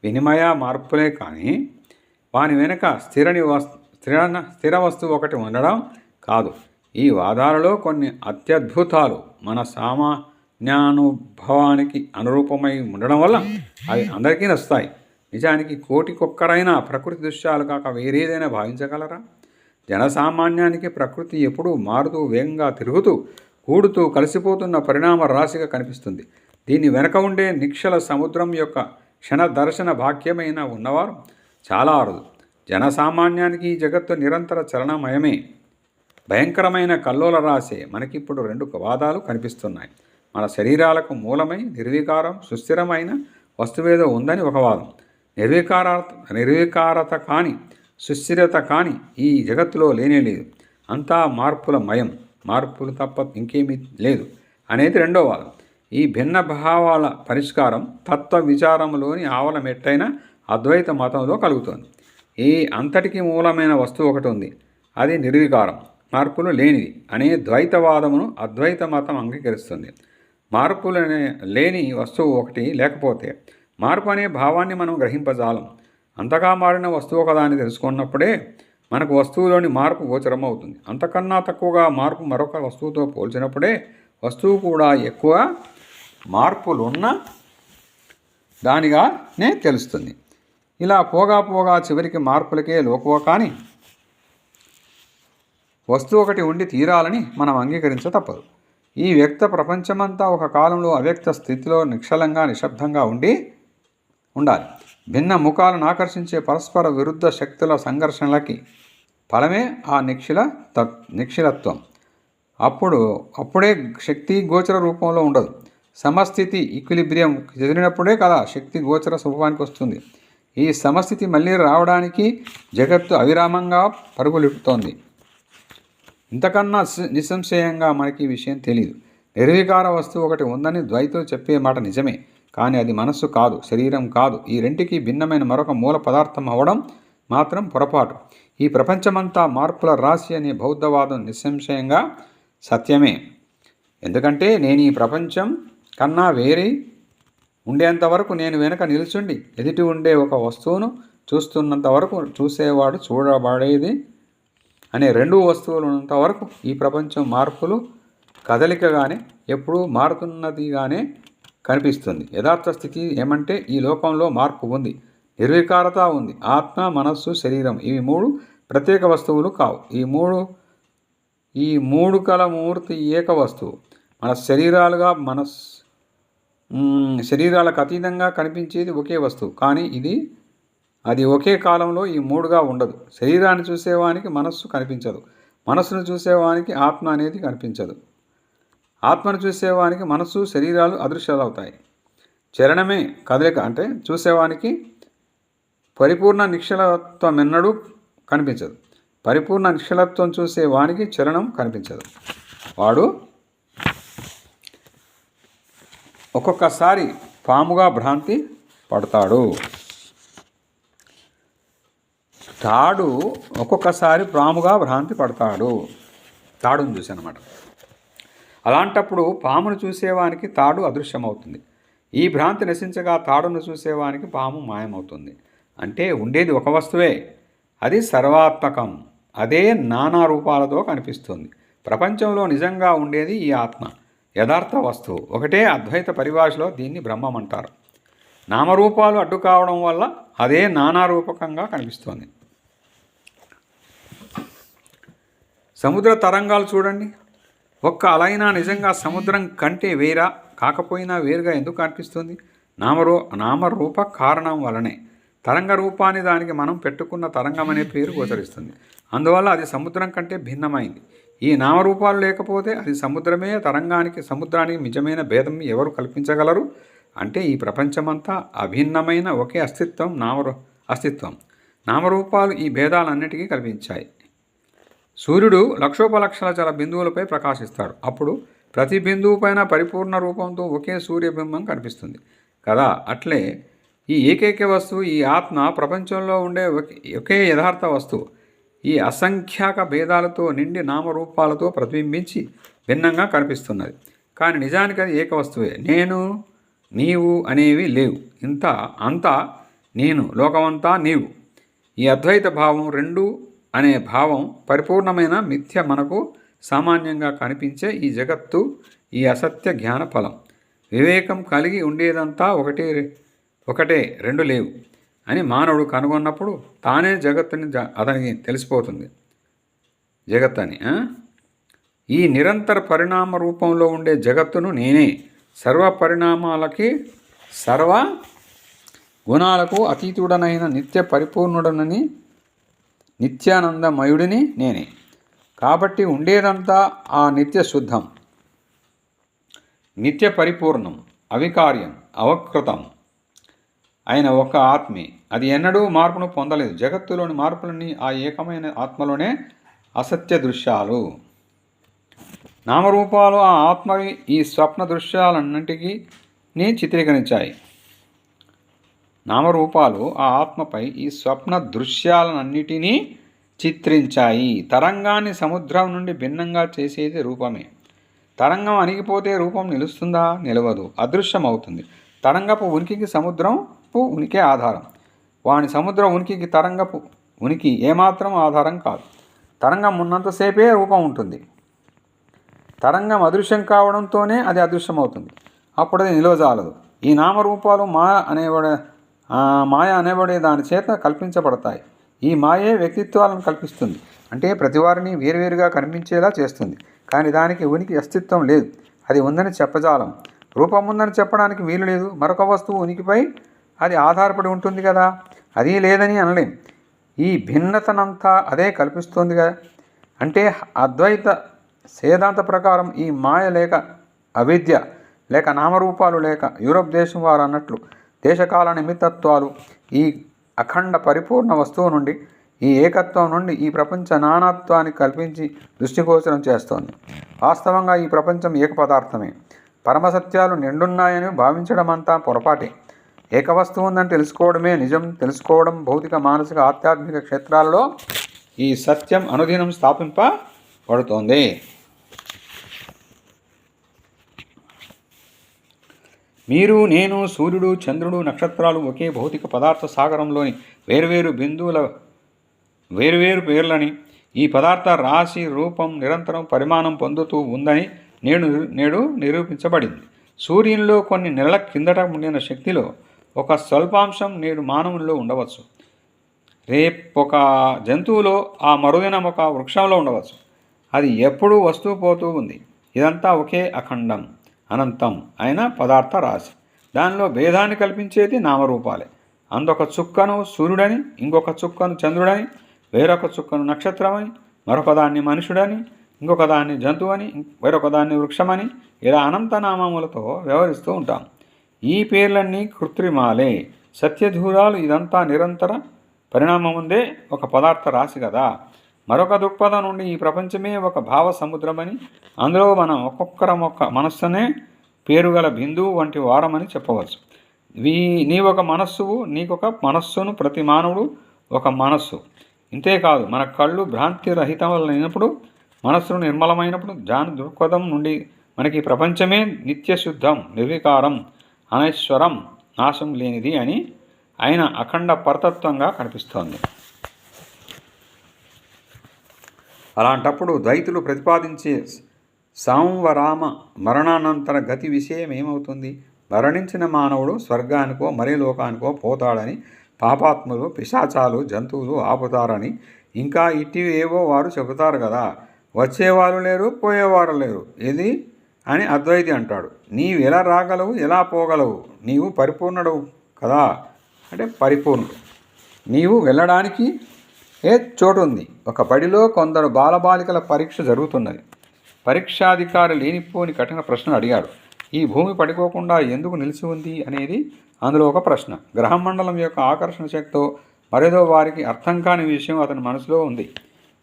[SPEAKER 1] వినిమయ మార్పులే కానీ వాని వెనుక స్థిర వస్తువు ఒకటి ఉండడం కాదు. ఈ వాదాలలో కొన్ని అత్యద్భుతాలు మన సామాన్యానుభవానికి అనురూపమై ఉండడం వల్ల అవి అందరికీ నస్తాయి. నిజానికి కోటికొక్కరైనా ప్రకృతి దృశ్యాలు కాక వేరేదైనా భావించగలరా? జనసామాన్యానికి ప్రకృతి ఎప్పుడూ మారుతూ, వేగంగా తిరుగుతూ, కూడుతూ, కలిసిపోతున్న పరిణామ రాశిగా కనిపిస్తుంది. దీని వెనక ఉండే నిక్షల సముద్రం యొక్క క్షణ దర్శన భాగ్యమైన ఉన్నవారు చాలా అరుదు. జనసామాన్యానికి ఈ జగత్తు నిరంతర చలనమయమే. భయంకరమైన కల్లోల రాసే మనకిప్పుడు రెండు వాదాలు కనిపిస్తున్నాయి. మన శరీరాలకు మూలమై నిర్వికారం, సుస్థిరమైన వస్తువేదో ఉందని ఒక వాదం. నిర్వికారత కానీ సుస్థిరత కానీ ఈ జగత్తులో లేనే లేదు. అంతా మార్పుల మయం, మార్పులు తప్ప ఇంకేమీ లేదు అనేది రెండో వాదం. ఈ భిన్న భావాల పరిష్కారం తత్వ విచారంలోని ఆవల మెట్టైన అద్వైత మతంలో కలుగుతోంది. ఈ అంతటికి మూలమైన వస్తువు ఒకటి ఉంది, అది నిర్వికారం, మార్పులు లేనిది అనే ద్వైతవాదమును అద్వైత మతం అంగీకరిస్తుంది. మార్పులు లేని వస్తువు ఒకటి లేకపోతే మార్పు అనే భావాన్ని మనం గ్రహింపజాలం. అంతగా మారిన వస్తువు ఒకదాన్ని తెలుసుకున్నప్పుడే మనకు వస్తువులోని మార్పు గోచరమవుతుంది. అంతకన్నా తక్కువగా మార్పు మరొక వస్తువుతో పోల్చినప్పుడే వస్తువు కూడా ఎక్కువ మార్పులున్న దానిగానే తెలుస్తుంది. ఇలా పోగా చివరికి మార్పులకే లోకువ కానీ వస్తువు ఒకటి ఉండి తీరాలని మనం అంగీకరించ తప్పదు. ఈ వ్యక్త ప్రపంచమంతా ఒక కాలంలో అవ్యక్త స్థితిలో నిశ్చలంగా నిశ్శబ్దంగా ఉండాలి. భిన్న ముఖాలను ఆకర్షించే పరస్పర విరుద్ధ శక్తుల సంఘర్షణలకి ఫలమే ఆ నిశ్చలత్వం. అప్పుడే శక్తి గోచర రూపంలో ఉండదు. సమస్థితి ఈక్విలిబ్రియం చెదిరినప్పుడే కదా శక్తి గోచర స్వభావానికి వస్తుంది. ఈ సమస్థితి మళ్ళీ రావడానికి జగత్తు అవిరామంగా పరుగులిపుతోంది. ఇంతకన్నా నిస్సంశయంగా మనకి ఈ విషయం తెలియదు. నిర్వికార వస్తువు ఒకటి ఉందని ద్వైతులు చెప్పే మాట నిజమే, కానీ అది మనస్సు కాదు, శరీరం కాదు. ఈ రెంటికి భిన్నమైన మరొక మూల పదార్థం అవ్వడం మాత్రం పొరపాటు. ఈ ప్రపంచమంతా మార్పుల రాశి అనే బౌద్ధవాదం నిస్సంశయంగా సత్యమే. ఎందుకంటే నేను ఈ ప్రపంచం కన్నా వేరే ఉండేంతవరకు, నేను వెనుక నిల్చుండి ఎదుటి ఉండే ఒక వస్తువును చూస్తున్నంత వరకు, చూసేవాడు చూడబడేది అనే రెండు వస్తువులు ఉన్నంత వరకు ఈ ప్రపంచం మార్పులు కదలికగానే ఎప్పుడూ మారుతున్నదిగానే కనిపిస్తుంది. యథార్థ స్థితి ఏమంటే ఈ లోకంలో మార్పు ఉంది, నిర్వికారత ఉంది. ఆత్మ, మనస్సు, శరీరం ఇవి మూడు ప్రత్యేక వస్తువులు కావు. ఈ మూడు కల మూర్తి ఏక వస్తువు. మన శరీరాలకు అతీతంగా కనిపించేది ఒకే వస్తువు, కానీ అది ఒకే కాలంలో ఈ మూడుగా ఉండదు. శరీరాన్ని చూసేవానికి మనస్సు కనిపించదు, మనస్సును చూసేవానికి ఆత్మ అనేది కనిపించదు, ఆత్మను చూసేవానికి మనస్సు, శరీరాలు అదృశ్యాలవుతాయి. చలనమే కదలిక అంటే చూసేవానికి పరిపూర్ణ నిశ్చలత్వం ఎన్నడూ కనిపించదు. పరిపూర్ణ నిశ్చలత్వం చూసేవానికి చలనం కనిపించదు. వాడు ఒక్కొక్కసారి పాముగా భ్రాంతి పడతాడు. తాడు ఒక్కొక్కసారి పాముగా భ్రాంతి పడతాడు. తాడును చూశానమాట. అలాంటప్పుడు పామును చూసేవానికి తాడు అదృశ్యమవుతుంది. ఈ భ్రాంతి నశించగా తాడును చూసేవానికి పాము మాయమవుతుంది. అంటే ఉండేది ఒక వస్తువే, అది సర్వాత్మకం. అదే నానా రూపాలతో కనిపిస్తుంది. ప్రపంచంలో నిజంగా ఉండేది ఈ ఆత్మ, యథార్థ వస్తువు ఒకటే. అద్వైత పరిభాషలో దీన్ని బ్రహ్మం అంటారు. నామరూపాలు అడ్డు కావడం వల్ల అదే నానా రూపకంగా కనిపిస్తోంది. సముద్ర తరంగాలు చూడండి. ఒక్క అలైనా నిజంగా సముద్రం కంటే కాకపోయినా వేరుగా ఎందుకు కనిపిస్తుంది? నామరూప కారణం వలనే. తరంగ రూపాన్ని దానికి మనం పెట్టుకున్న తరంగం అనే పేరు గోచరిస్తుంది. అందువల్ల అది సముద్రం కంటే భిన్నమైంది. ఈ నామరూపాలు లేకపోతే అది సముద్రమే. సముద్రానికి నిజమైన భేదం ఎవరు కల్పించగలరు? అంటే ఈ ప్రపంచమంతా అభిన్నమైన ఒకే అస్తిత్వం. నామరూపాలు ఈ భేదాలన్నిటికీ కల్పించాయి. సూర్యుడు లక్షోపలక్షల జల బిందువులపై ప్రకాశిస్తాడు. అప్పుడు ప్రతి బిందువు పైన పరిపూర్ణ రూపంతో ఒకే సూర్యబింబం కనిపిస్తుంది కదా. అట్లే ఈ ఏకైక వస్తువు, ఈ ఆత్మ, ప్రపంచంలో ఉండే ఒకే యథార్థ వస్తువు. ఈ అసంఖ్యాక భేదాలతో నిండి నామరూపాలతో ప్రతిబింబించి భిన్నంగా కనిపిస్తున్నది. కానీ నిజానికి అది ఏక వస్తువే. నేను, నీవు అనేవి లేవు. అంతా నేను, లోకమంతా నీవు. ఈ అద్వైత భావం, రెండు అనే భావం పరిపూర్ణమైన మిథ్య మనకు సామాన్యంగా కనిపించే ఈ జగత్తు, ఈ అసత్య జ్ఞాన ఫలం. వివేకం కలిగి ఉండేదంతా ఒకటే, రెండు లేవు అని మానవుడు కనుగొన్నప్పుడు తానే జగత్తుని అతనికి తెలిసిపోతుంది. జగత్తని ఈ నిరంతర పరిణామ రూపంలో ఉండే జగత్తును నేనే. సర్వ పరిణామాలకి, సర్వ గుణాలకు అతీతుడనైన నిత్య పరిపూర్ణుడనని, నిత్యానందమయుడిని నేనే. కాబట్టి ఉండేదంతా ఆ నిత్య శుద్ధం, నిత్య పరిపూర్ణం, అవికార్యం, అవకృతం అయిన ఒక ఆత్మే. అది ఎన్నడూ మార్పును పొందలేదు. జగత్తులోని మార్పులన్నీ ఆ ఏకమైన ఆత్మలోనే అసత్య దృశ్యాలు. నామరూపాలు ఆ ఆత్మ ఈ స్వప్న దృశ్యాలన్నింటికీ చిత్రీకరించాయి. నామరూపాలు ఆ ఆత్మపై ఈ స్వప్న దృశ్యాలన్నిటినీ చిత్రించాయి. తరంగాన్ని సముద్రం నుండి భిన్నంగా చేసేది రూపమే. తరంగం అణిగిపోతే రూపం నిలుస్తుందా? నిలవదు, అదృశ్యమవుతుంది. తరంగపు ఉనికికి సముద్రపు ఉనికే ఆధారం. వాని సముద్రం ఉనికికి తరంగపు ఉనికి ఏమాత్రం ఆధారం కాదు. తరంగం ఉన్నంతసేపే రూపం ఉంటుంది. తరంగం అదృశ్యం కావడంతోనే అది అదృశ్యమవుతుంది. అప్పుడు అది నిలవజాలదు. ఈ నామరూపాలు మాయ అనేబడే దాని చేత కల్పించబడతాయి. ఈ మాయే వ్యక్తిత్వాలను కల్పిస్తుంది. అంటే ప్రతివారిని వేరువేరుగా కనిపించేలా చేస్తుంది. కానీ దానికి ఉనికి అస్తిత్వం లేదు. అది ఉందని చెప్పజాలం. రూపం ఉందని చెప్పడానికి వీలు లేదు. మరొక వస్తువు ఉనికిపై అది ఆధారపడి ఉంటుంది కదా, అది లేదని అనలేం. ఈ భిన్నతనంతా అదే కల్పిస్తోంది కదా. అంటే అద్వైత వేదాంత ప్రకారం ఈ మాయ లేక అవిద్య లేక నామరూపాలు లేక యూరప్ దేశం వారు అన్నట్లు దేశకాల నిమిత్తత్వాలు ఈ అఖండ పరిపూర్ణ వస్తువు నుండి, ఈ ఏకత్వం నుండి ఈ ప్రపంచ నానాత్వాన్ని కల్పించి దృష్టిగోచరం చేస్తోంది. వాస్తవంగా ఈ ప్రపంచం ఏక పదార్థమే. పరమసత్యాలు నిండున్నాయని భావించడం అంతా పొరపాటే. ఏకవస్తువు ఉందని తెలుసుకోవడమే నిజం. తెలుసుకోవడం భౌతిక, మానసిక, ఆధ్యాత్మిక క్షేత్రాలలో ఈ సత్యం అనుదినం స్థాపింపబడుతోంది. మీరు, నేను, సూర్యుడు, చంద్రుడు, నక్షత్రాలు ఒకే భౌతిక పదార్థ సాగరంలోని వేరువేరు బిందువుల వేరువేరు పేర్లని, ఈ పదార్థ రాశి రూపం నిరంతరం పరిమాణం పొందుతూ ఉందని నేడు నిరూపించబడింది. సూర్యునిలో కొన్ని నెలల కిందట ఉండిన శక్తిలో ఒక స్వల్పాంశం నేడు మానవునిలో ఉండవచ్చు. రేపొక జంతువులో, ఆ మరుదినం ఒక వృక్షంలో ఉండవచ్చు. అది ఎప్పుడూ వస్తూ పోతూ ఉంది. ఇదంతా ఒకే అఖండం, అనంతం అయిన పదార్థ రాశి. దానిలో భేదాన్ని కల్పించేది నామరూపాలే. అందొక చుక్కను సూర్యుడని, ఇంకొక చుక్కను చంద్రుడని, వేరొక చుక్కను నక్షత్రమని, మరొక దాన్ని మనుషుడని, ఇంకొక దాన్ని జంతువని, వేరొక దాన్ని వృక్షమని, ఇలా అనంత నామములతో వ్యవహరిస్తూ ఉంటాం. ఈ పేర్లన్నీ కృత్రిమాలే, సత్యధూరాలు. ఇదంతా నిరంతర పరిణామముందే ఒక పదార్థ రాశి కదా. మరొక దృక్పథం నుండి ఈ ప్రపంచమే ఒక భావ సముద్రమని, అందులో మనం ఒక్కొక్కరం ఒక్క మనస్సునే పేరుగల బిందువు వంటి వారమని చెప్పవచ్చు. నీవొక మనస్సువు, నీకొక మనస్సును, ప్రతి మానవుడు ఒక మనస్సు. ఇంతేకాదు, మన కళ్ళు భ్రాంతి రహితమైనప్పుడు, మనస్సును నిర్మలమైనప్పుడు, జాను దృక్పథం నుండి మనకి ప్రపంచమే నిత్యశుద్ధం, నిర్వికారం, అనైశ్వరం, నాశం లేనిది అని ఆయన అఖండ పరతత్వంగా కనిపిస్తోంది. అలాంటప్పుడు ద్వైతులు ప్రతిపాదించే సాంవరామ మరణానంతర గతి విషయం ఏమవుతుంది? మరణించిన మానవుడు స్వర్గానికో మరే లోకానికో పోతాడని, పాపాత్ములు, పిశాచాలు, జంతువులు ఆపుతారని, ఇంకా ఇటివి ఏవో వారు చెబుతారు కదా. వచ్చేవారు లేరు, పోయేవారు లేరు. ఇది అని అద్వైతి అంటాడు. నీవు ఎలా రాగలవు, ఎలా పోగలవు? నీవు పరిపూర్ణుడు కదా. అంటే పరిపూర్ణుడు. నీవు వెళ్ళడానికి చోటు ఉంది. ఒక బడిలో కొందరు బాలబాలికల పరీక్ష జరుగుతున్నది. పరీక్షాధికారి లేనిపోని కఠిన ప్రశ్న అడిగాడు. ఈ భూమి పడిపోకుండా ఎందుకు నిలిచి ఉంది అనేది అందులో ఒక ప్రశ్న. గ్రహమండలం యొక్క ఆకర్షణ శక్తితో మరేదో వారికి అర్థం కాని విషయం అతని మనసులో ఉంది.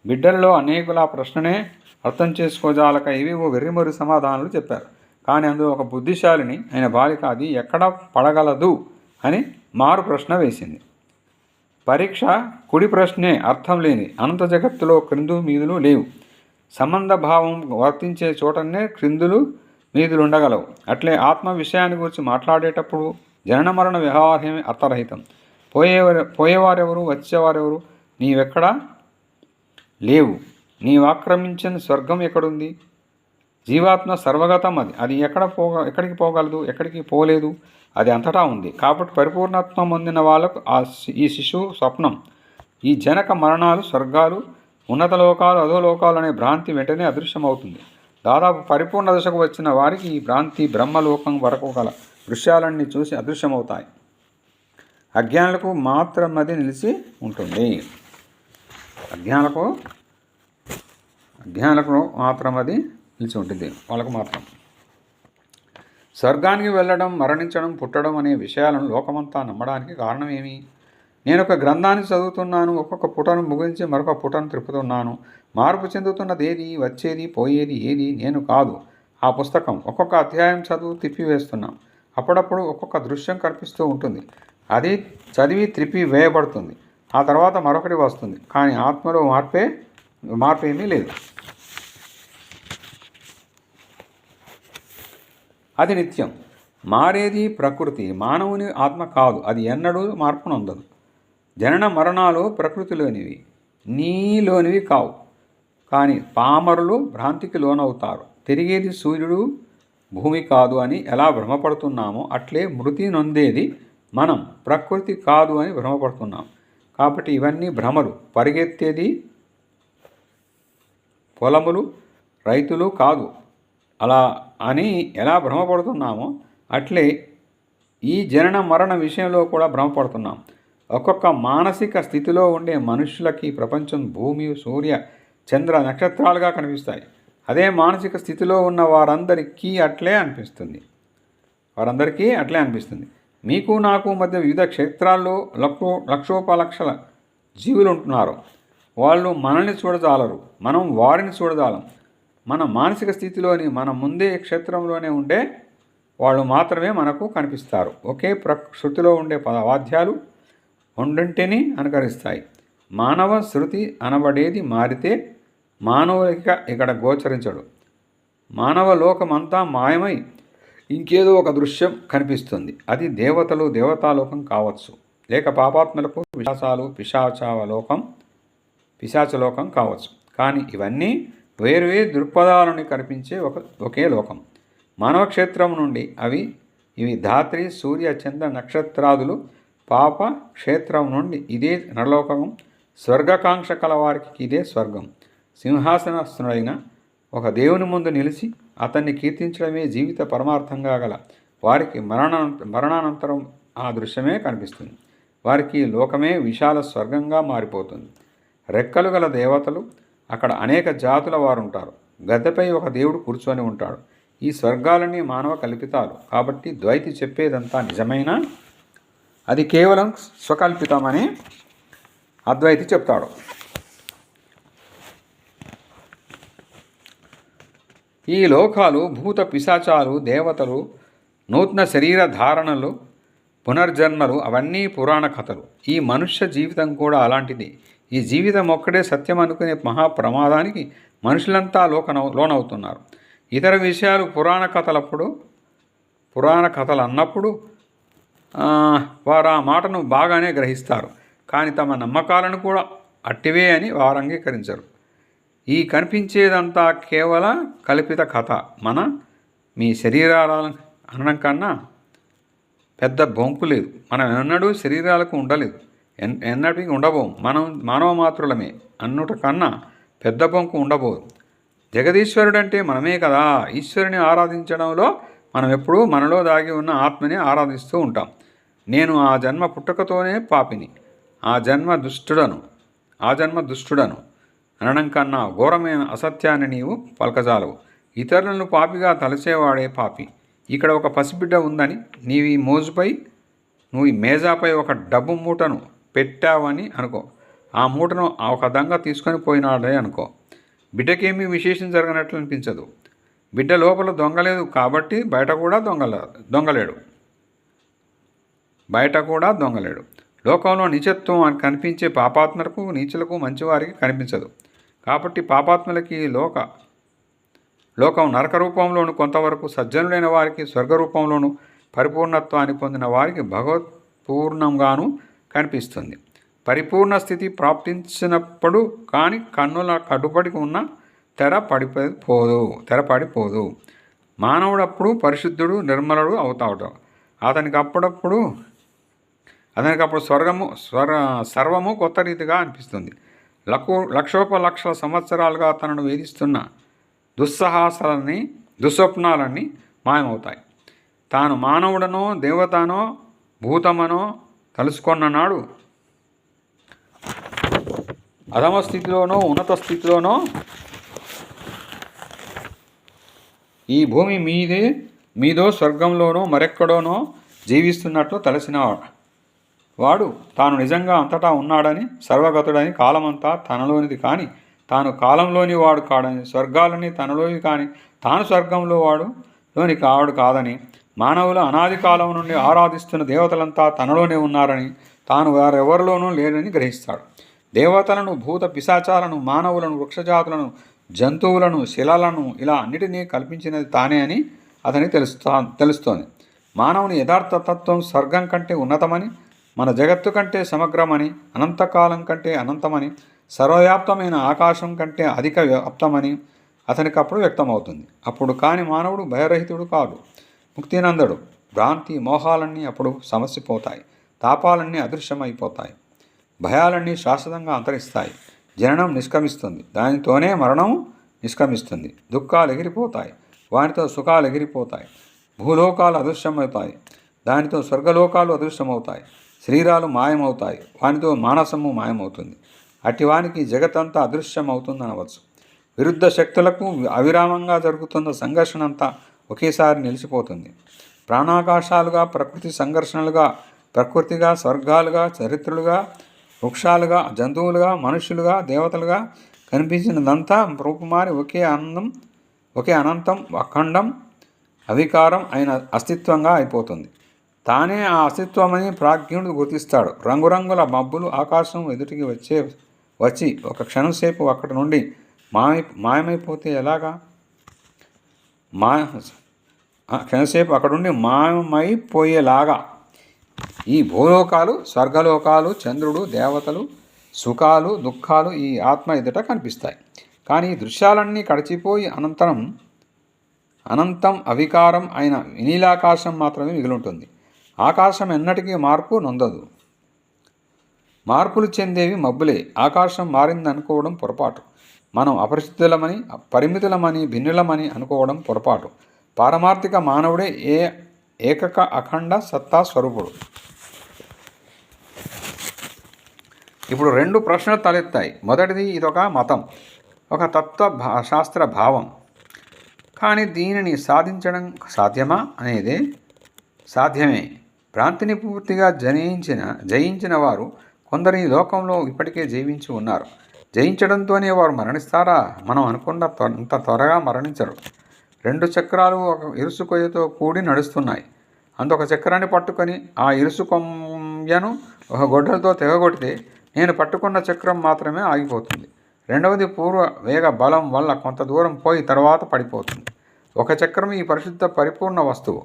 [SPEAKER 1] బిడ్డల్లో అనేకులు ఆ ప్రశ్ననే అర్థం చేసుకోజాలక ఇవేవో వెర్రిమొరి సమాధానాలు చెప్పారు. కానీ అందులో ఒక బుద్ధిశాలిని అయిన బాలిక అది ఎక్కడ పడగలదు అని మారు ప్రశ్న వేసింది. పరీక్ష కుడి ప్రశ్నే అర్థం లేని. అనంత జగత్తులో క్రిందు మీదులు లేవు. సంబంధ భావం వర్తించే చోటనే క్రిందులు మీదులు ఉండగలవు. అట్లే ఆత్మ విషయాన్ని గురించి మాట్లాడేటప్పుడు జనన మరణ వ్యవహారమే అర్థరహితం. పోయేవారెవరు, వచ్చేవారెవరు? నీవెక్కడా లేవు. నీవు ఆక్రమించిన స్వర్గం ఎక్కడుంది? జీవాత్మ సర్వగతం. అది ఎక్కడికి పోగలదు, ఎక్కడికి పోలేదు. అది అంతటా ఉంది. కాబట్టి పరిపూర్ణత్వం పొందిన వాళ్ళకు ఈ శిశువు స్వప్నం. ఈ జనక మరణాలు, స్వర్గాలు, ఉన్నత లోకాలు, అధోలోకాలు అనే భ్రాంతి వెంటనే అదృశ్యమవుతుంది. దాదాపు పరిపూర్ణ దశకు వచ్చిన వారికి ఈ భ్రాంతి బ్రహ్మలోకం వరకు గల దృశ్యాలన్నీ చూసి అదృశ్యమవుతాయి. అజ్ఞానులకు మాత్రం అది నిలిచి ఉంటుంది. అజ్ఞానులకు మాత్రం అది నిలిచి ఉంటుంది. వాళ్ళకు మాత్రం. స్వర్గానికి వెళ్ళడం, మరణించడం, పుట్టడం అనే విషయాలను లోకమంతా నమ్మడానికి కారణం ఏమి? నేను ఒక గ్రంథాన్ని చదువుతున్నాను. ఒక్కొక్క పుటను ముగించి మరొక పుటను త్రిప్పుతున్నాను. మార్పు చెందుతున్నది ఏది? వచ్చేది పోయేది ఏది? నేను కాదు, ఆ పుస్తకం. ఒక్కొక్క అధ్యాయం తిప్పివేస్తున్నాం. అప్పుడప్పుడు ఒక్కొక్క దృశ్యం కనిపిస్తూ ఉంటుంది. అది చదివి త్రిప్పి వేయబడుతుంది. ఆ తర్వాత మరొకటి వస్తుంది. కానీ ఆత్మలో మార్పు ఏమీ లేదు. అది నిత్యం. మారేది ప్రకృతి. మానవుని ఆత్మ కాదు. అది ఎన్నడూ మార్పు నొందదు. జనన మరణాలు ప్రకృతిలోనివి, నీలోనివి కావు. కానీ పామరులు భ్రాంతికి లోనవుతారు. తిరిగేది సూర్యుడు భూమి కాదు అని ఎలా భ్రమపడుతున్నామో అట్లే మృతి నొందేది మనం ప్రకృతి కాదు అని భ్రమపడుతున్నాం. కాబట్టి ఇవన్నీ భ్రమలు. పరిగెత్తేది పొలములు రైతులు కాదు అలా అని ఎలా భ్రమపడుతున్నామో అట్లే ఈ జనన మరణ విషయంలో కూడా భ్రమపడుతున్నాం. ఒక్కొక్క మానసిక స్థితిలో ఉండే మనుషులకి ప్రపంచం భూమి, సూర్య, చంద్ర, నక్షత్రాలుగా కనిపిస్తాయి. అదే మానసిక స్థితిలో ఉన్న వారందరికీ అట్లే అనిపిస్తుంది. మీకు నాకు మధ్య వివిధ క్షేత్రాల్లో లక్షోపలక్షల జీవులు ఉంటున్నారు. వాళ్ళు మనల్ని చూడజాలరు, మనం వారిని చూడజాలం. మన మానసిక స్థితిలోని మన ముందే క్షేత్రంలోనే ఉండే వాళ్ళు మాత్రమే మనకు కనిపిస్తారు. ఒకే శృతిలో ఉండే పదవాద్యాలు రెండింటిని అనుకరిస్తాయి. మానవ శృతి అనబడేది మారితే మానవుడిక ఇక్కడ గోచరించడు. మానవ లోకమంతా మాయమై ఇంకేదో ఒక దృశ్యం కనిపిస్తుంది. అది దేవతలు, దేవతాలోకం కావచ్చు, లేక పాపాత్మలకు పిశాచలోకం కావచ్చు. కానీ ఇవన్నీ వేరువేరు దృక్పథాలను కనిపించే ఒకే లోకం. మానవ క్షేత్రం నుండి ఇవి ధాత్రి, సూర్య, చంద్ర, నక్షత్రాదులు. పాప క్షేత్రం నుండి ఇదే నరలోకం. స్వర్గకాంక్ష కలవారికి ఇదే స్వర్గం. సింహాసనస్థుడైన ఒక దేవుని ముందు నిలిచి అతన్ని కీర్తించడమే జీవిత పరమార్థంగా గల వారికి మరణానంతరం ఆ దృశ్యమే కనిపిస్తుంది. వారికి లోకమే విశాల స్వర్గంగా మారిపోతుంది. రెక్కలు గల దేవతలు, అక్కడ అనేక జాతుల వారు ఉంటారు. గద్దెపై ఒక దేవుడు కూర్చొని ఉంటాడు. ఈ స్వర్గాలన్నీ మానవ కల్పితాలు. కాబట్టి ద్వైతి చెప్పేదంతా నిజమైన అది కేవలం స్వకల్పితమని అద్వైతి చెప్తాడు. ఈ లోకాలు, భూత పిశాచాలు, దేవతలు, నూతన శరీర ధారణలు, పునర్జన్మలు అవన్నీ పురాణ కథలు. ఈ మనుష్య జీవితం కూడా అలాంటిది. ఈ జీవితం ఒక్కడే సత్యం అనుకునే మహాప్రమాదానికి మనుషులంతా లోనవుతున్నారు. ఇతర విషయాలు పురాణ కథలు అన్నప్పుడు వారు ఆ మాటను బాగానే గ్రహిస్తారు. కానీ తమ నమ్మకాలను కూడా అట్టివే అని వారు అంగీకరించరు. ఈ కనిపించేదంతా కేవల కల్పిత కథ. మీ శరీరాలను అనడం కన్నా పెద్ద బొంకు లేదు. మనం ఎన్నడూ శరీరాలకు ఉండలేదు, ఎన్నటికీ ఉండబోం. మానవ మాత్రులమే అన్నుట కన్నా పెద్ద బొంకు ఉండబోదు. జగదీశ్వరుడంటే మనమే కదా. ఈశ్వరుని ఆరాధించడంలో మనం ఎప్పుడూ మనలో దాగి ఉన్న ఆత్మని ఆరాధిస్తూ ఉంటాం. నేను ఆ జన్మ పుట్టుకతోనే పాపిని, ఆ జన్మ దుష్టుడను అనడం కన్నా ఘోరమైన అసత్యాన్ని నీవు పలకజాలవు. ఇతరులను పాపిగా తలచేవాడే పాపి. ఇక్కడ ఒక పసిబిడ్డ ఉందని నువ్వు ఈ మేజాపై ఒక డబ్బు మూటను పెట్టావని అనుకో. ఆ మూటను ఒక దొంగ తీసుకొని పోయినాడే అనుకో. బిడ్డకేమీ విశేషం జరగనట్లు అనిపించదు. బిడ్డ లోపల దొంగలేదు కాబట్టి బయట కూడా దొంగలేడు. లోకంలో నీచత్వం అని కనిపించే పాపాత్మలకు, నీచులకు, మంచివారికి కనిపించదు. కాబట్టి పాపాత్మలకి లోకం నరక రూపంలోను, కొంతవరకు సజ్జనులైన వారికి స్వర్గరూపంలోను, పరిపూర్ణత్వాన్ని పొందిన వారికి భగవత్పూర్ణంగాను కనిపిస్తుంది. పరిపూర్ణ స్థితి ప్రాప్తించినప్పుడు కానీ కన్నుల కట్టుబడికి ఉన్న తెరపడిపోదు. మానవుడప్పుడు పరిశుద్ధుడు, నిర్మలుడు అవుతాడు. అతనికి అప్పుడు సర్వము కొత్త రీతిగా అనిపిస్తుంది. లక్షోపలక్షల సంవత్సరాలుగా తనను వేధిస్తున్న దుస్వప్నాలన్నీ మాయమవుతాయి. తాను మానవుడనో, దేవతనో, భూతమనో తలుసుకున్న నాడు అధమ స్థితిలోనో, ఉన్నత స్థితిలోనో, ఈ భూమి మీదో స్వర్గంలోనో మరెక్కడోనో జీవిస్తున్నట్లు తలసిన వాడు తాను నిజంగా అంతటా ఉన్నాడని, సర్వగతుడని, కాలమంతా తనలోనిది కానీ తాను కాలంలోని వాడు కాడని, స్వర్గాలని తనలోవి కానీ తాను స్వర్గంలో లోని కాదని, మానవులు అనాది కాలం నుండి ఆరాధిస్తున్న దేవతలంతా తనలోనే ఉన్నారని, తాను వారెవరిలోనూ లేరని గ్రహిస్తాడు. దేవతలను, భూత పిశాచాలను, మానవులను, వృక్షజాతులను, జంతువులను, శిలలను ఇలా అన్నిటినీ కల్పించినది తానే అని అతనికి తెలుస్తోంది. మానవుని యథార్థ తత్వం స్వర్గం కంటే ఉన్నతమని, మన జగత్తు కంటే సమగ్రమని, అనంతకాలం కంటే అనంతమని, సర్వవ్యాప్తమైన ఆకాశం కంటే అధిక వ్యాప్తమని అతనికప్పుడు వ్యక్తమవుతుంది. అప్పుడు కాని మానవుడు భయరహితుడు కాదు, ముక్తినందడు. భ్రాంతి మోహాలన్నీ అప్పుడు సమసిపోతాయి, తాపాలన్నీ అదృశ్యమైపోతాయి, భయాలన్నీ శాశ్వతంగా అంతరిస్తాయి. జననం నిష్క్రమిస్తుంది, దానితోనే మరణం నిష్క్రమిస్తుంది. దుఃఖాలు ఎగిరిపోతాయి, వానితో సుఖాలు ఎగిరిపోతాయి. భూలోకాలు అదృశ్యమవుతాయి, దానితో స్వర్గలోకాలు అదృశ్యమవుతాయి. శరీరాలు మాయమవుతాయి, వానితో మానసము మాయమవుతుంది. అటివానికి జగత్తంతా అదృశ్యమవుతుందనవచ్చు. విరుద్ధ శక్తులకు అవిరామంగా జరుగుతున్న సంఘర్షణ అంతా ఒకేసారి నిలిచిపోతుంది. ప్రాణాకాశాలుగా, ప్రకృతి సంఘర్షణలుగా, ప్రకృతిగా, స్వర్గాలుగా, చరిత్రలుగా, వృక్షాలుగా, జంతువులుగా, మనుష్యులుగా, దేవతలుగా కనిపించినదంతా రూపుమారి ఒకే అనంతం, అఖండం, అవికారం అయిన అస్తిత్వంగా అయిపోతుంది. తానే ఆ అస్తిత్వమని ప్రాజ్ఞుడు గుర్తిస్తాడు. రంగురంగుల మబ్బులు ఆకాశం ఎదుటికి వచ్చి ఒక క్షణంసేపు అక్కడి నుండి మాయమైపోతే ఎలాగా? క్షణసేపు అక్కడ నుండి మాయమైపోయేలాగా ఈ భూలోకాలు, స్వర్గలోకాలు, చంద్రుడు, దేవతలు, సుఖాలు, దుఃఖాలు ఈ ఆత్మ ఎదుట కనిపిస్తాయి. కానీ ఈ దృశ్యాలన్నీ కడిచిపోయి అనంతం అవికారం అయిన వినీలాకాశం మాత్రమే మిగిలింటుంది. ఆకాశం ఎన్నటికీ మార్పు నొందదు. మార్పులు చెందేవి మబ్బులే. ఆకాశం మారిందనుకోవడం పొరపాటు. మనం అపరిచితులమని, పరిమితులమని, భిన్నులమని అనుకోవడం పొరపాటు. పారమార్థిక మానవుడే ఏకక అఖండ సత్తా స్వరూపుడు. ఇప్పుడు రెండు ప్రశ్నలు తలెత్తాయి. మొదటిది, ఇదొక మతం, ఒక శాస్త్ర భావం. కానీ దీనిని సాధించడం సాధ్యమా అనేదే సాధ్యమే. భ్రాంతిని పూర్తిగా జయించిన వారు కొందరు ఈ లోకంలో ఇప్పటికే జీవించి ఉన్నారు. జయించడంతోనే వారు మరణిస్తారా? మనం అనుకున్న అంత త్వరగా మరణించరు. 2 చక్రాలు ఒక ఇరుసు కొయ్యతో కూడి నడుస్తున్నాయి. అందుకొక చక్రాన్ని పట్టుకొని ఆ ఇరుసు కొయ్యను ఒక గొడ్డలతో తెగగొడితే నేను పట్టుకున్న చక్రం మాత్రమే ఆగిపోతుంది. రెండవది పూర్వ వేగ బలం వల్ల కొంత దూరం పోయి తర్వాత పడిపోతుంది. ఒక చక్రం ఈ పరిశుద్ధ పరిపూర్ణ వస్తువు.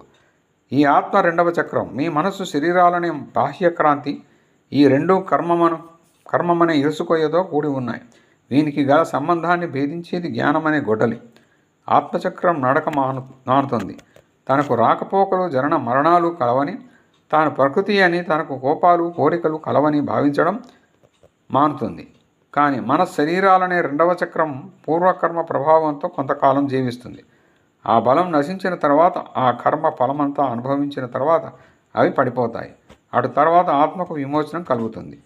[SPEAKER 1] ఈ ఆత్మ రెండవ చక్రం. మీ మనస్సు, శరీరాలనే బాహ్యక్రాంతి ఈ రెండు కర్మమనే ఇరుసుకొయ్యతో కూడి ఉన్నాయి. వీనికి గల సంబంధాన్ని భేదించేది జ్ఞానమనే గొడ్డలి. ఆత్మచక్రం నడక మానుతుంది. తనకు రాకపోకలు, జనన మరణాలు కలవని, తాను ప్రకృతి అని, తనకు కోపాలు కోరికలు కలవని భావించడం మానుతుంది. కానీ మన శరీరాలనే రెండవ చక్రం పూర్వకర్మ ప్రభావంతో కొంతకాలం జీవిస్తుంది. ఆ బలం నశించిన తర్వాత, ఆ కర్మ ఫలమంతా అనుభవించిన తర్వాత అవి పడిపోతాయి. అటు తర్వాత ఆత్మకు విమోచనం కలుగుతుంది.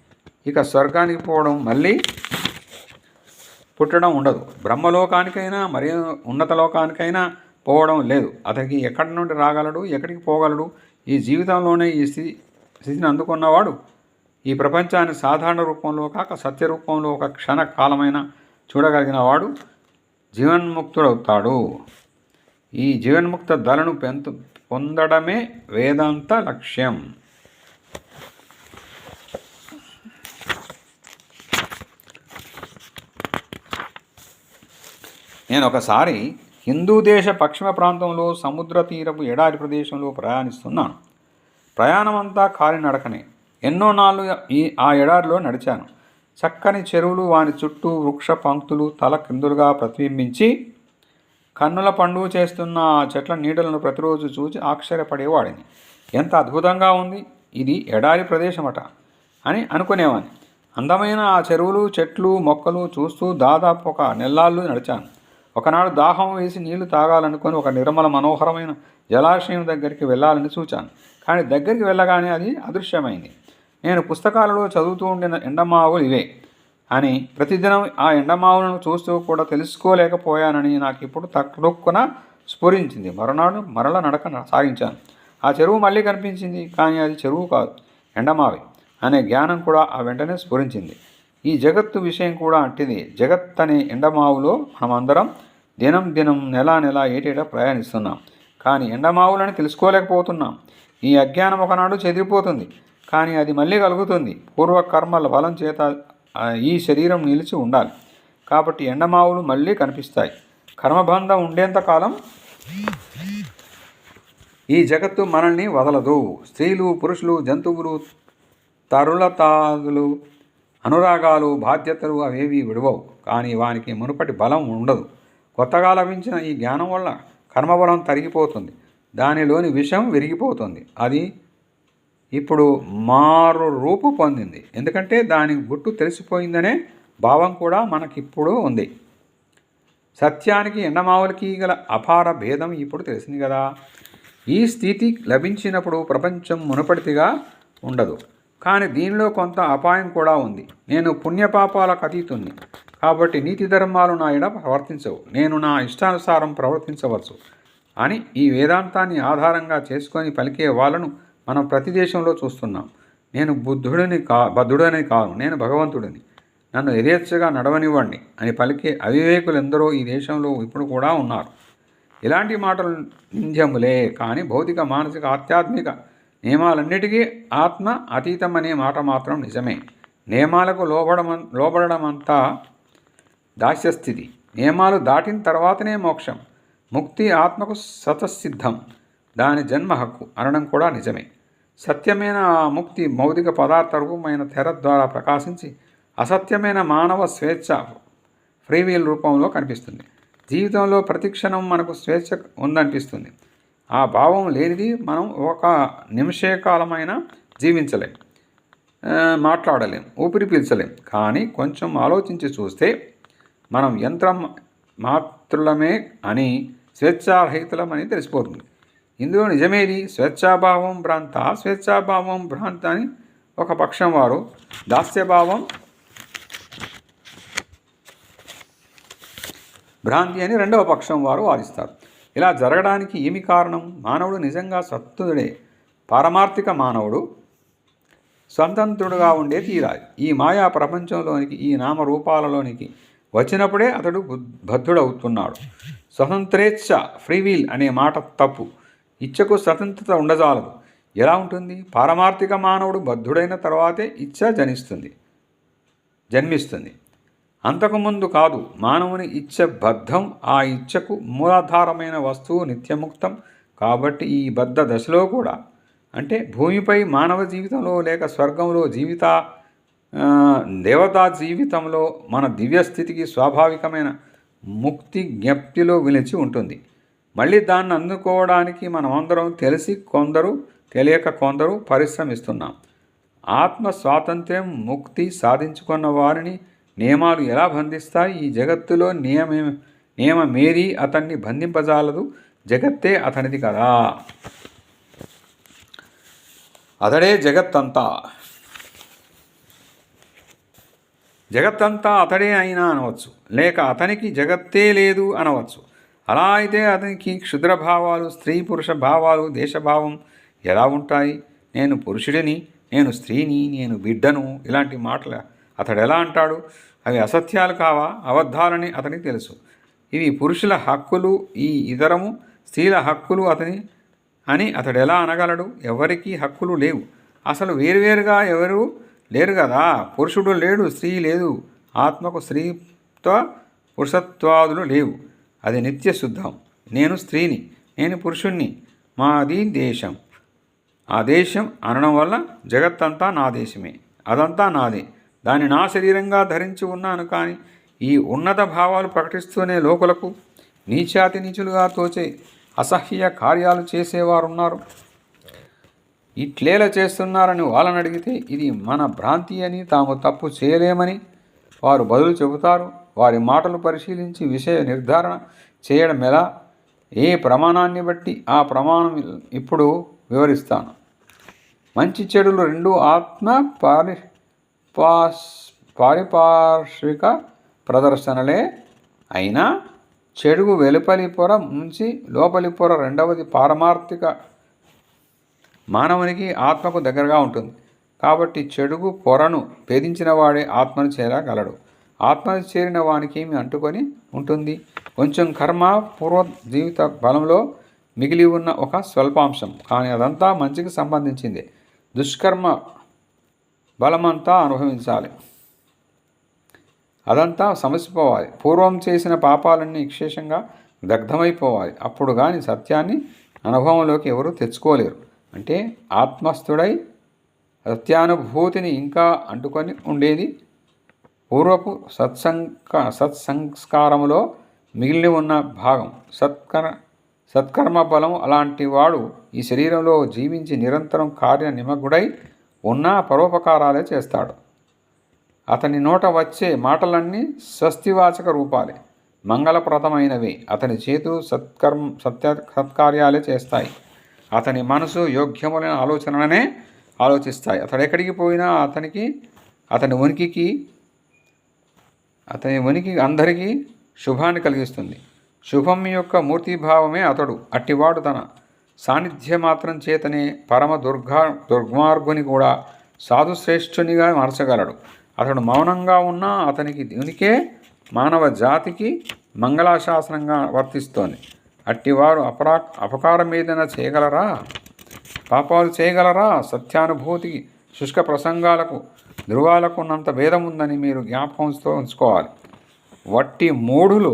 [SPEAKER 1] ఇక స్వర్గానికి పోవడం, మళ్ళీ పుట్టడం ఉండదు. బ్రహ్మలోకానికైనా మరి ఉన్నత లోకానికైనా పోవడం లేదు. అతనికి ఎక్కడి నుండి రాగలడు, ఎక్కడికి పోగలడు? ఈ జీవితంలోనే ఈ స్థితిని అందుకున్నవాడు ఈ ప్రపంచాన్ని సాధారణ రూపంలో కాక సత్య రూపంలో ఒక క్షణ కాలమైన చూడగలిగిన వాడు జీవన్ముక్తుడవుతాడు. ఈ జీవన్ముక్త దళను పొందడమే వేదాంత లక్ష్యం. నేను ఒకసారి హిందూ దేశ పశ్చిమ ప్రాంతంలో సముద్ర తీరపు ఎడారి ప్రదేశంలో ప్రయాణిస్తున్నాను. ప్రయాణమంతా కాలినడకనే. ఎన్నో నాళ్ళు ఆ ఎడారిలో నడిచాను. చక్కని చెరువులు, వాని చుట్టూ వృక్ష పంక్తులు తల క్రిందులుగా ప్రతిబింబించి కన్నుల పండుగ చేస్తున్న ఆ చెట్ల నీడలను ప్రతిరోజు చూసి ఆశ్చర్యపడేవాడిని. ఎంత అద్భుతంగా ఉంది, ఇది ఎడారి ప్రదేశమట అని అనుకునేవాడిని. అందమైన ఆ చెరువులు, చెట్లు, మొక్కలు చూస్తూ దాదాపు ఒక నెల్లాళ్ళు నడిచాను. ఒకనాడు దాహం వేసి నీళ్లు తాగాలనుకొని ఒక నిర్మల మనోహరమైన జలాశయం దగ్గరికి వెళ్ళాలని చూచాను. కానీ దగ్గరికి వెళ్ళగానే అది అదృశ్యమైంది. నేను పుస్తకాలలో చదువుతూ ఉండిన ఎండమావులు ఇవే అని ప్రతిదినం ఆ ఎండమావులను చూస్తూ కూడా తెలుసుకోలేకపోయానని నాకు ఇప్పుడు తక్కువ స్ఫురించింది. మరునాడు మరల నడక సాగించాను. ఆ చెరువు మళ్ళీ కనిపించింది. కానీ అది చెరువు కాదు, ఎండమావి అనే జ్ఞానం కూడా ఆ వెంటనే స్ఫురించింది. ఈ జగత్తు విషయం కూడా అట్టిది. జగత్ అనే ఎండమావులో మనమందరం దినం నెల ఏటేటా ప్రయాణిస్తున్నాం. కానీ ఎండమావులని తెలుసుకోలేకపోతున్నాం. ఈ అజ్ఞానం ఒకనాడు చెదిరిపోతుంది, కానీ అది మళ్ళీ కలుగుతుంది. పూర్వకర్మల బలం చేత ఈ శరీరం నిలిచి ఉండాలి. కాబట్టి ఎండమావులు మళ్ళీ కనిపిస్తాయి. కర్మబంధం ఉండేంతకాలం ఈ జగత్తు మనల్ని వదలదు. స్త్రీలు, పురుషులు, జంతువులు తరులతాదులు, అనురాగాలు, బాధ్యతలు అవేవి విడవవు. కానీ వానికి మునుపటి బలం ఉండదు. కొత్తగా లభించిన ఈ జ్ఞానం వల్ల కర్మబలం తరిగిపోతుంది. దానిలోని విషం విరిగిపోతుంది. అది ఇప్పుడు మారు రూపు పొందింది. ఎందుకంటే దాని గుట్టు తెలిసిపోయిందనే భావం కూడా మనకిప్పుడు ఉంది. సత్యానికి ఎండమావులకి గల అపార భేదం ఇప్పుడు తెలిసింది కదా. ఈ స్థితి లభించినప్పుడు ప్రపంచం మునుపటిదిగా ఉండదు. కానీ దీనిలో కొంత అపాయం కూడా ఉంది. నేను పుణ్యపాపాలకు అతీతుణ్ణి కాబట్టి నీతి ధర్మాలు నా ఎడ ప్రవర్తించవు. నేను నా ఇష్టానుసారం ప్రవర్తించవచ్చు అని ఈ వేదాంతాన్ని ఆధారంగా చేసుకొని పలికే వాళ్ళను మనం ప్రతి దేశంలో చూస్తున్నాం. నేను బద్ధుడని కాను, నేను భగవంతుడిని, నన్ను యథేచ్ఛగా నడవనివ్వండి అని పలికే అవివేకులు ఎందరో ఈ దేశంలో ఇప్పుడు కూడా ఉన్నారు. ఇలాంటి మాటలు నింద్యములే. కానీ భౌతిక, మానసిక, ఆధ్యాత్మిక నియమాలన్నిటికీ ఆత్మ అతీతం అనే మాట మాత్రం నిజమే. నియమాలకు లోబడమంతా దాస్యస్థితి. నియమాలు దాటిన తర్వాతనే మోక్షం. ముక్తి ఆత్మకు స్వతసిద్ధం, దాని జన్మ హక్కు అనడం కూడా నిజమే. సత్యమైన ఆ ముక్తి భౌతిక పదార్థ రూపమైన తెర ద్వారా ప్రకాశించి అసత్యమైన మానవ స్వేచ్ఛ ఫ్రీవీల్ రూపంలో కనిపిస్తుంది. జీవితంలో ప్రతిక్షణం మనకు స్వేచ్ఛ ఉందనిపిస్తుంది. ఆ భావం లేనిది మనం ఒక నిమిషకాలమైనా జీవించలేం, మాట్లాడలేం, ఊపిరి పీల్చలేం. కానీ కొంచెం ఆలోచించి చూస్తే మనం యంత్రం మాత్రులమే అని, స్వేచ్ఛారహితులమని తెలిసిపోతుంది. ఇందులో నిజమేది? స్వేచ్ఛాభావం భ్రాంత, స్వేచ్ఛాభావం భ్రాంత అని ఒక పక్షం వారు, దాస్యభావం భ్రాంతి అని రెండవ పక్షం వారు వాదిస్తారు. ఇలా జరగడానికి ఏమి కారణం? మానవుడు నిజంగా సత్తుడే. పారమార్థిక మానవుడు స్వతంత్రుడుగా ఉండే తీరాలి. ఈ మాయా ప్రపంచంలోనికి, ఈ నామరూపాలలోనికి వచ్చినప్పుడే అతడు బద్ధుడవుతున్నాడు. స్వతంత్రేచ్ఛ, ఫ్రీవీల్ అనే మాట తప్పు. ఇచ్ఛకు స్వతంత్రత ఉండజాలదు. ఎలా ఉంటుంది? పారమార్థిక మానవుడు బద్ధుడైన తర్వాతే ఇచ్ఛ జన్మిస్తుంది, అంతకుముందు కాదు. మానవుని ఇచ్ఛ బద్ధం. ఆ ఇచ్ఛకు మూలాధారమైన వస్తువు నిత్యముక్తం. కాబట్టి ఈ బద్ధ దశలో కూడా, అంటే భూమిపై మానవ జీవితంలో లేక స్వర్గంలో దేవతా జీవితంలో మన దివ్యస్థితికి స్వాభావికమైన ముక్తి జ్ఞప్తిలో విలిచి ఉంటుంది. మళ్ళీ దాన్ని అందుకోవడానికి మనమందరం తెలిసి కొందరు, తెలియక కొందరు పరిశ్రమిస్తున్నాం. ఆత్మ స్వాతంత్ర్యం, ముక్తి సాధించుకున్న వారిని నియమాలు ఎలా బంధిస్తాయి? ఈ జగత్తులో నియమమేది అతన్ని బంధింపజాలదు. జగత్తే అతనిది కదా. అతడే జగత్తంతా. జగత్తంతా అతడే అయినా అనవచ్చు, లేక అతనికి జగత్తే లేదు అనవచ్చు. అలా అయితే అతనికి క్షుద్రభావాలు, స్త్రీ పురుష భావాలు, దేశభావం ఎలా ఉంటాయి? నేను పురుషుడిని, నేను స్త్రీని, నేను బిడ్డను, ఇలాంటి మాటలు అతడు ఎలా అంటాడు? అవి అసత్యాలు కావా? అబద్ధాలని అతనికి తెలుసు. ఇవి పురుషుల హక్కులు, ఈ ఇతరము స్త్రీల హక్కులు అని అతడు ఎలా అనగలడు? ఎవరికీ హక్కులు లేవు. అసలు వేరువేరుగా ఎవరు లేరు కదా. పురుషుడు లేడు, స్త్రీ లేదు. ఆత్మకు స్త్రీత్వ పురుషత్వాదులు లేవు. అది నిత్య శుద్ధం. నేను స్త్రీని, నేను పురుషుణ్ణి, మాది దేశం. ఆ దేశం అనడం వల్ల జగత్తంతా నా దేశమే, అదంతా నాదే. దాన్ని నా శరీరంగా ధరించి ఉన్నాను. కానీ ఈ ఉన్నత భావాలు ప్రకటిస్తూనే లోకులకు నీచాతి నీచులుగా తోచే అసహ్య కార్యాలు చేసేవారున్నారు. ఇట్లేలా చేస్తున్నారని వాళ్ళని అడిగితే ఇది మన భ్రాంతి అని, తాము తప్పు చేయలేమని వారు బదులు చెబుతారు. వారి మాటలు పరిశీలించి విషయ నిర్ధారణ చేయడం ఎలా? ఏ ప్రమాణాన్ని బట్టి ఆ ప్రమాణం ఇప్పుడు వివరిస్తాను. మంచి చెడులు రెండు ఆత్మ పారిపార్శ్విక ప్రదర్శనలే అయినా చెడుగు వెలుపలి పొర నుంచి లోపలి పొర రెండవది పారమార్థిక మానవునికి ఆత్మకు దగ్గరగా ఉంటుంది. కాబట్టి చెడుగు పొరను భేదించిన వాడే ఆత్మను చేరగలడు. ఆత్మను చేరిన వానికి ఏమి అంటుకొని ఉంటుంది? కొంచెం కర్మ, పూర్వ జీవిత బలంలో మిగిలి ఉన్న ఒక స్వల్పాంశం. కానీ అదంతా మంచికి సంబంధించిందే. దుష్కర్మ బలమంతా అనుభవించాలి, అదంతా సమసిపోవాలి. పూర్వం చేసిన పాపాలన్నీ విశేషంగా దగ్ధమైపోవాలి. అప్పుడు కానీ సత్యాన్ని అనుభవంలోకి ఎవరూ తెచ్చుకోలేరు. అంటే ఆత్మస్థుడై సత్యానుభూతిని ఇంకా అంటుకొని ఉండేది పూర్వపు సత్సంస్కారములో మిగిలి ఉన్న భాగం. సత్కర్మ బలం అలాంటి వాడు ఈ శరీరంలో జీవించి నిరంతరం కార్య నిమగ్నుడై ఉన్న పరోపకారాలే చేస్తాడు. అతని నోట వచ్చే మాటలన్నీ స్వస్తివాచక రూపాలే, మంగళప్రదమైనవే. అతని చేతులు సత్కార్యాలే చేస్తాయి. అతని మనసు యోగ్యములైన ఆలోచనలనే ఆలోచిస్తాయి. అతడు ఎక్కడికి పోయినా అతని ఉనికి అందరికీ శుభాన్ని కలిగిస్తుంది. శుభం యొక్క మూర్తిభావమే అతడు. అట్టివాడు తన సాన్నిధ్య మాత్రం చేతనే పరమ దుర్మార్గుని కూడా సాధుశ్రేష్ఠునిగా మార్చగలడు. అతడు మౌనంగా ఉన్నా అతనికి ఉనికే మానవ జాతికి మంగళాశాసనంగా వర్తిస్తోంది. అట్టివారు అపకారం ఏదైనా చేయగలరా? పాపాలు చేయగలరా? సత్యానుభూతికి శుష్క ప్రసంగాలకు ధృవాలకు ఉన్నంత భేదం ఉందని మీరు జ్ఞాపకంతో ఉంచుకోవాలి. వట్టి మూఢులు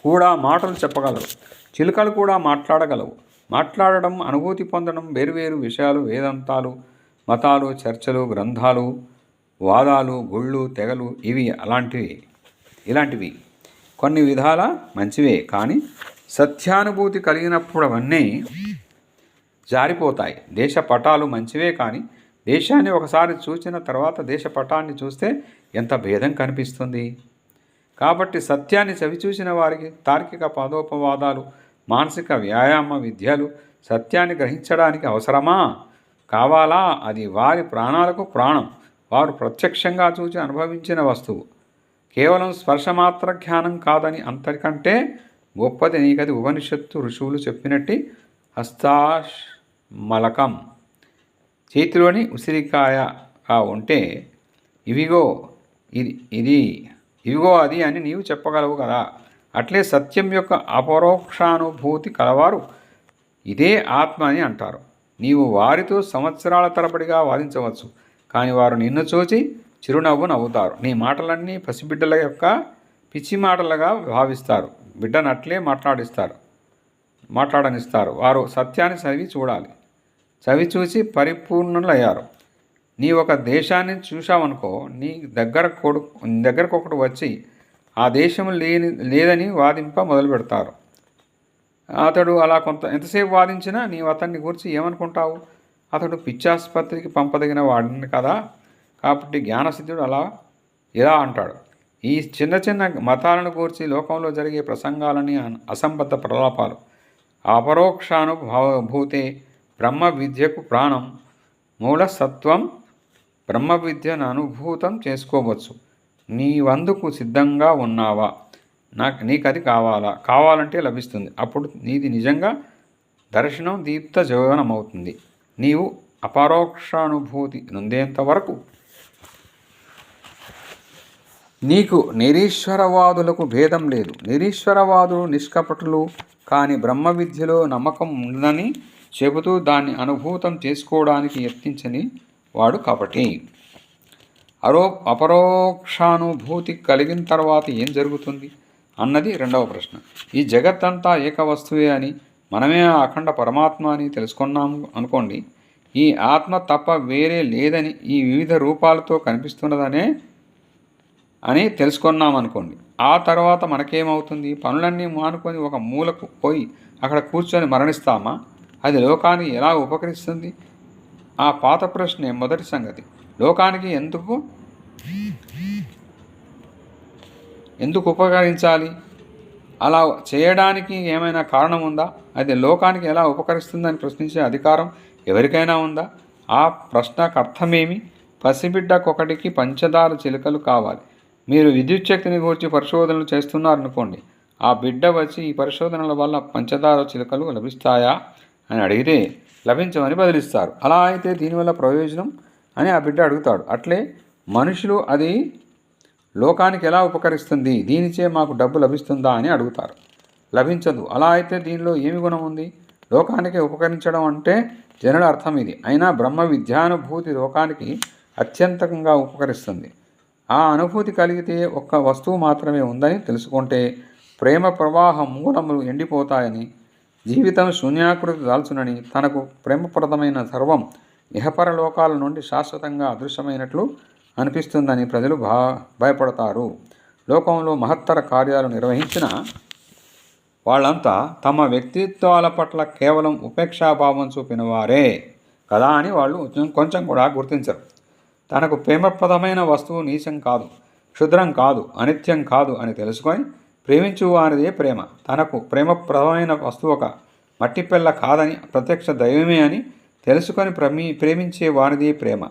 [SPEAKER 1] కూడా మాటలు చెప్పగలరు. చిలుకలు కూడా మాట్లాడగలవు. మాట్లాడడం, అనుభూతి పొందడం వేరువేరు విషయాలు. వేదాంతాలు, మతాలు, చర్చలు, గ్రంథాలు, వాదాలు, గుళ్ళు, తెగలు ఇవి ఇలాంటివి కొన్ని విధాల మంచివే. కానీ సత్యానుభూతి కలిగినప్పుడు అవన్నీ జారిపోతాయి. దేశ పటాలు మంచివే, కానీ దేశాన్ని ఒకసారి చూసిన తర్వాత దేశ పటాన్ని చూస్తే ఎంత భేదం కనిపిస్తుంది. కాబట్టి సత్యాన్ని చవిచూసిన వారికి తార్కిక పదోపవాదాలు, మానసిక వ్యాయామ విద్యలు సత్యాన్ని గ్రహించడానికి అవసరమా? కావాలా? అది వారి ప్రాణాలకు ప్రాణం. వారు ప్రత్యక్షంగా చూసి అనుభవించిన వస్తువు. కేవలం స్పర్శమాత్ర జ్ఞానం కాదని, అంతకంటే గొప్పది నీకది ఉపనిషత్తు ఋషువులు చెప్పినట్టు హస్తామలకం చేతిలోని ఉసిరికాయగా ఉంటే ఇవిగో అది అని నీవు చెప్పగలవు కదా. అట్లే సత్యం యొక్క అపరోక్షానుభూతి కలవారు ఇదే ఆత్మ అని అంటారు. నీవు వారితో సంవత్సరాల తరబడిగా వాదించవచ్చు, కానీ వారు నిన్ను చూచి చిరునవ్వు నవ్వుతారు. నీ మాటలన్నీ పసిబిడ్డల యొక్క పిచ్చి మాటలుగా భావిస్తారు. బిడ్డనట్లే మాట్లాడనిస్తారు. వారు సత్యాన్ని చవి చూసి పరిపూర్ణులయ్యారు. నీ ఒక దేశాన్ని చూశావనుకో, నీ దగ్గరకు ఒకటి వచ్చి ఆ దేశం లేదని వాదింప మొదలు పెడతారు. అతడు అలా ఎంతసేపు వాదించినా నీవు అతన్ని గురించి ఏమనుకుంటావు? అతడు పిచ్చాసుపత్రికి పంపదగిన వాడిని కదా. కాబట్టి జ్ఞానసిద్ధుడు ఇలా అంటాడు. ఈ చిన్న చిన్న మతాలను గూర్చి లోకంలో జరిగే ప్రసంగాలని అసంబద్ధ ప్రలాపాలు. అపరోక్షానుభూతే బ్రహ్మ విద్యకు ప్రాణం. మూలసత్వం బ్రహ్మ విద్యను అనుభూతం చేసుకోవచ్చు. నీవందుకు సిద్ధంగా ఉన్నావా? నీకది కావాలంటే లభిస్తుంది. అప్పుడు నీది నిజంగా దర్శనం దీప్త జీవనమవుతుంది. నీవు అపరోక్షానుభూతి నొందేంత వరకు నీకు నిరీశ్వరవాదులకు భేదం లేదు. నిరీశ్వరవాదులు నిష్కపటులు, కానీ బ్రహ్మ విద్యలో నమ్మకం ఉందని చెబుతూ దాన్ని అనుభూతం చేసుకోవడానికి యత్నించని వాడు కపటి. అపరోక్షానుభూతి కలిగిన తర్వాత ఏం జరుగుతుంది అన్నది రెండవ ప్రశ్న. ఈ జగత్తంతా ఏక వస్తువే అని, మనమే ఆ అఖండ పరమాత్మ అని తెలుసుకున్నాము అనుకోండి. ఈ ఆత్మ తప్ప వేరే లేదని, ఈ వివిధ రూపాలతో కనిపిస్తున్నదనే అని తెలుసుకున్నామనుకోండి. ఆ తర్వాత మనకేమవుతుంది? పనులన్నీ మానుకొని ఒక మూలకు పోయి అక్కడ కూర్చొని మరణిస్తామా? అది లోకానికి ఎలా ఉపకరిస్తుంది? ఆ పాత ప్రశ్నే మొదటి సంగతి. లోకానికి ఎందుకు ఉపకరించాలి? అలా చేయడానికి ఏమైనా కారణం ఉందా? అది లోకానికి ఎలా ఉపకరిస్తుందని ప్రశ్నించే అధికారం ఎవరికైనా ఉందా? ఆ ప్రశ్నకు అర్థమేమి? పసిబిడ్డకొకటికి పంచదార చిలుకలు కావాలి. మీరు విద్యుత్ శక్తిని గురించి పరిశోధనలు చేస్తున్నారనుకోండి. ఆ బిడ్డ వచ్చి ఈ పరిశోధనల వల్ల పంచదార చిలుకలు లభిస్తాయా అని అడిగితే లభించమని బదిలిస్తారు. అలా అయితే దీనివల్ల ప్రయోజనం అని ఆ బిడ్డ అడుగుతాడు. అట్లే మనుషులు అది లోకానికి ఎలా ఉపకరిస్తుంది, దీనిచే మాకు డబ్బు లభిస్తుందా అని అడుగుతారు. లభించదు. అలా అయితే దీనిలో ఏమి గుణం ఉంది? లోకానికి ఉపకరించడం అంటే జనుల అర్థం ఇది. అయినా బ్రహ్మ విద్యానుభూతి లోకానికి అత్యంతంగా ఉపకరిస్తుంది. ఆ అనుభూతి కలిగితే ఒక్క వస్తువు మాత్రమే ఉందని తెలుసుకుంటే ప్రేమ ప్రవాహ మూలములు ఎండిపోతాయని, జీవితం శూన్యాకృతి దాల్చునని, తనకు ప్రేమప్రదమైన సర్వం ఇహపరలోకాల నుండి శాశ్వతంగా అదృశ్యమైనట్లు అనిపిస్తుందని ప్రజలు భయపడతారు. లోకంలో మహత్తర కార్యాలు నిర్వహించిన వాళ్ళంతా తమ వ్యక్తిత్వాల పట్ల కేవలం ఉపేక్షాభావం చూపిన వారే కదా అని వాళ్ళు కొంచెం కూడా గుర్తించరు. తనకు ప్రేమప్రదమైన వస్తువు నీచం కాదు, క్షుద్రం కాదు, అనిత్యం కాదు అని తెలుసుకొని ప్రేమించు వారిదే ప్రేమ. తనకు ప్రేమప్రదమైన వస్తువు ఒక మట్టిపిల్ల కాదని, ప్రత్యక్ష దైవమే అని తెలుసుకొని ప్రేమించే వారిదే ప్రేమ.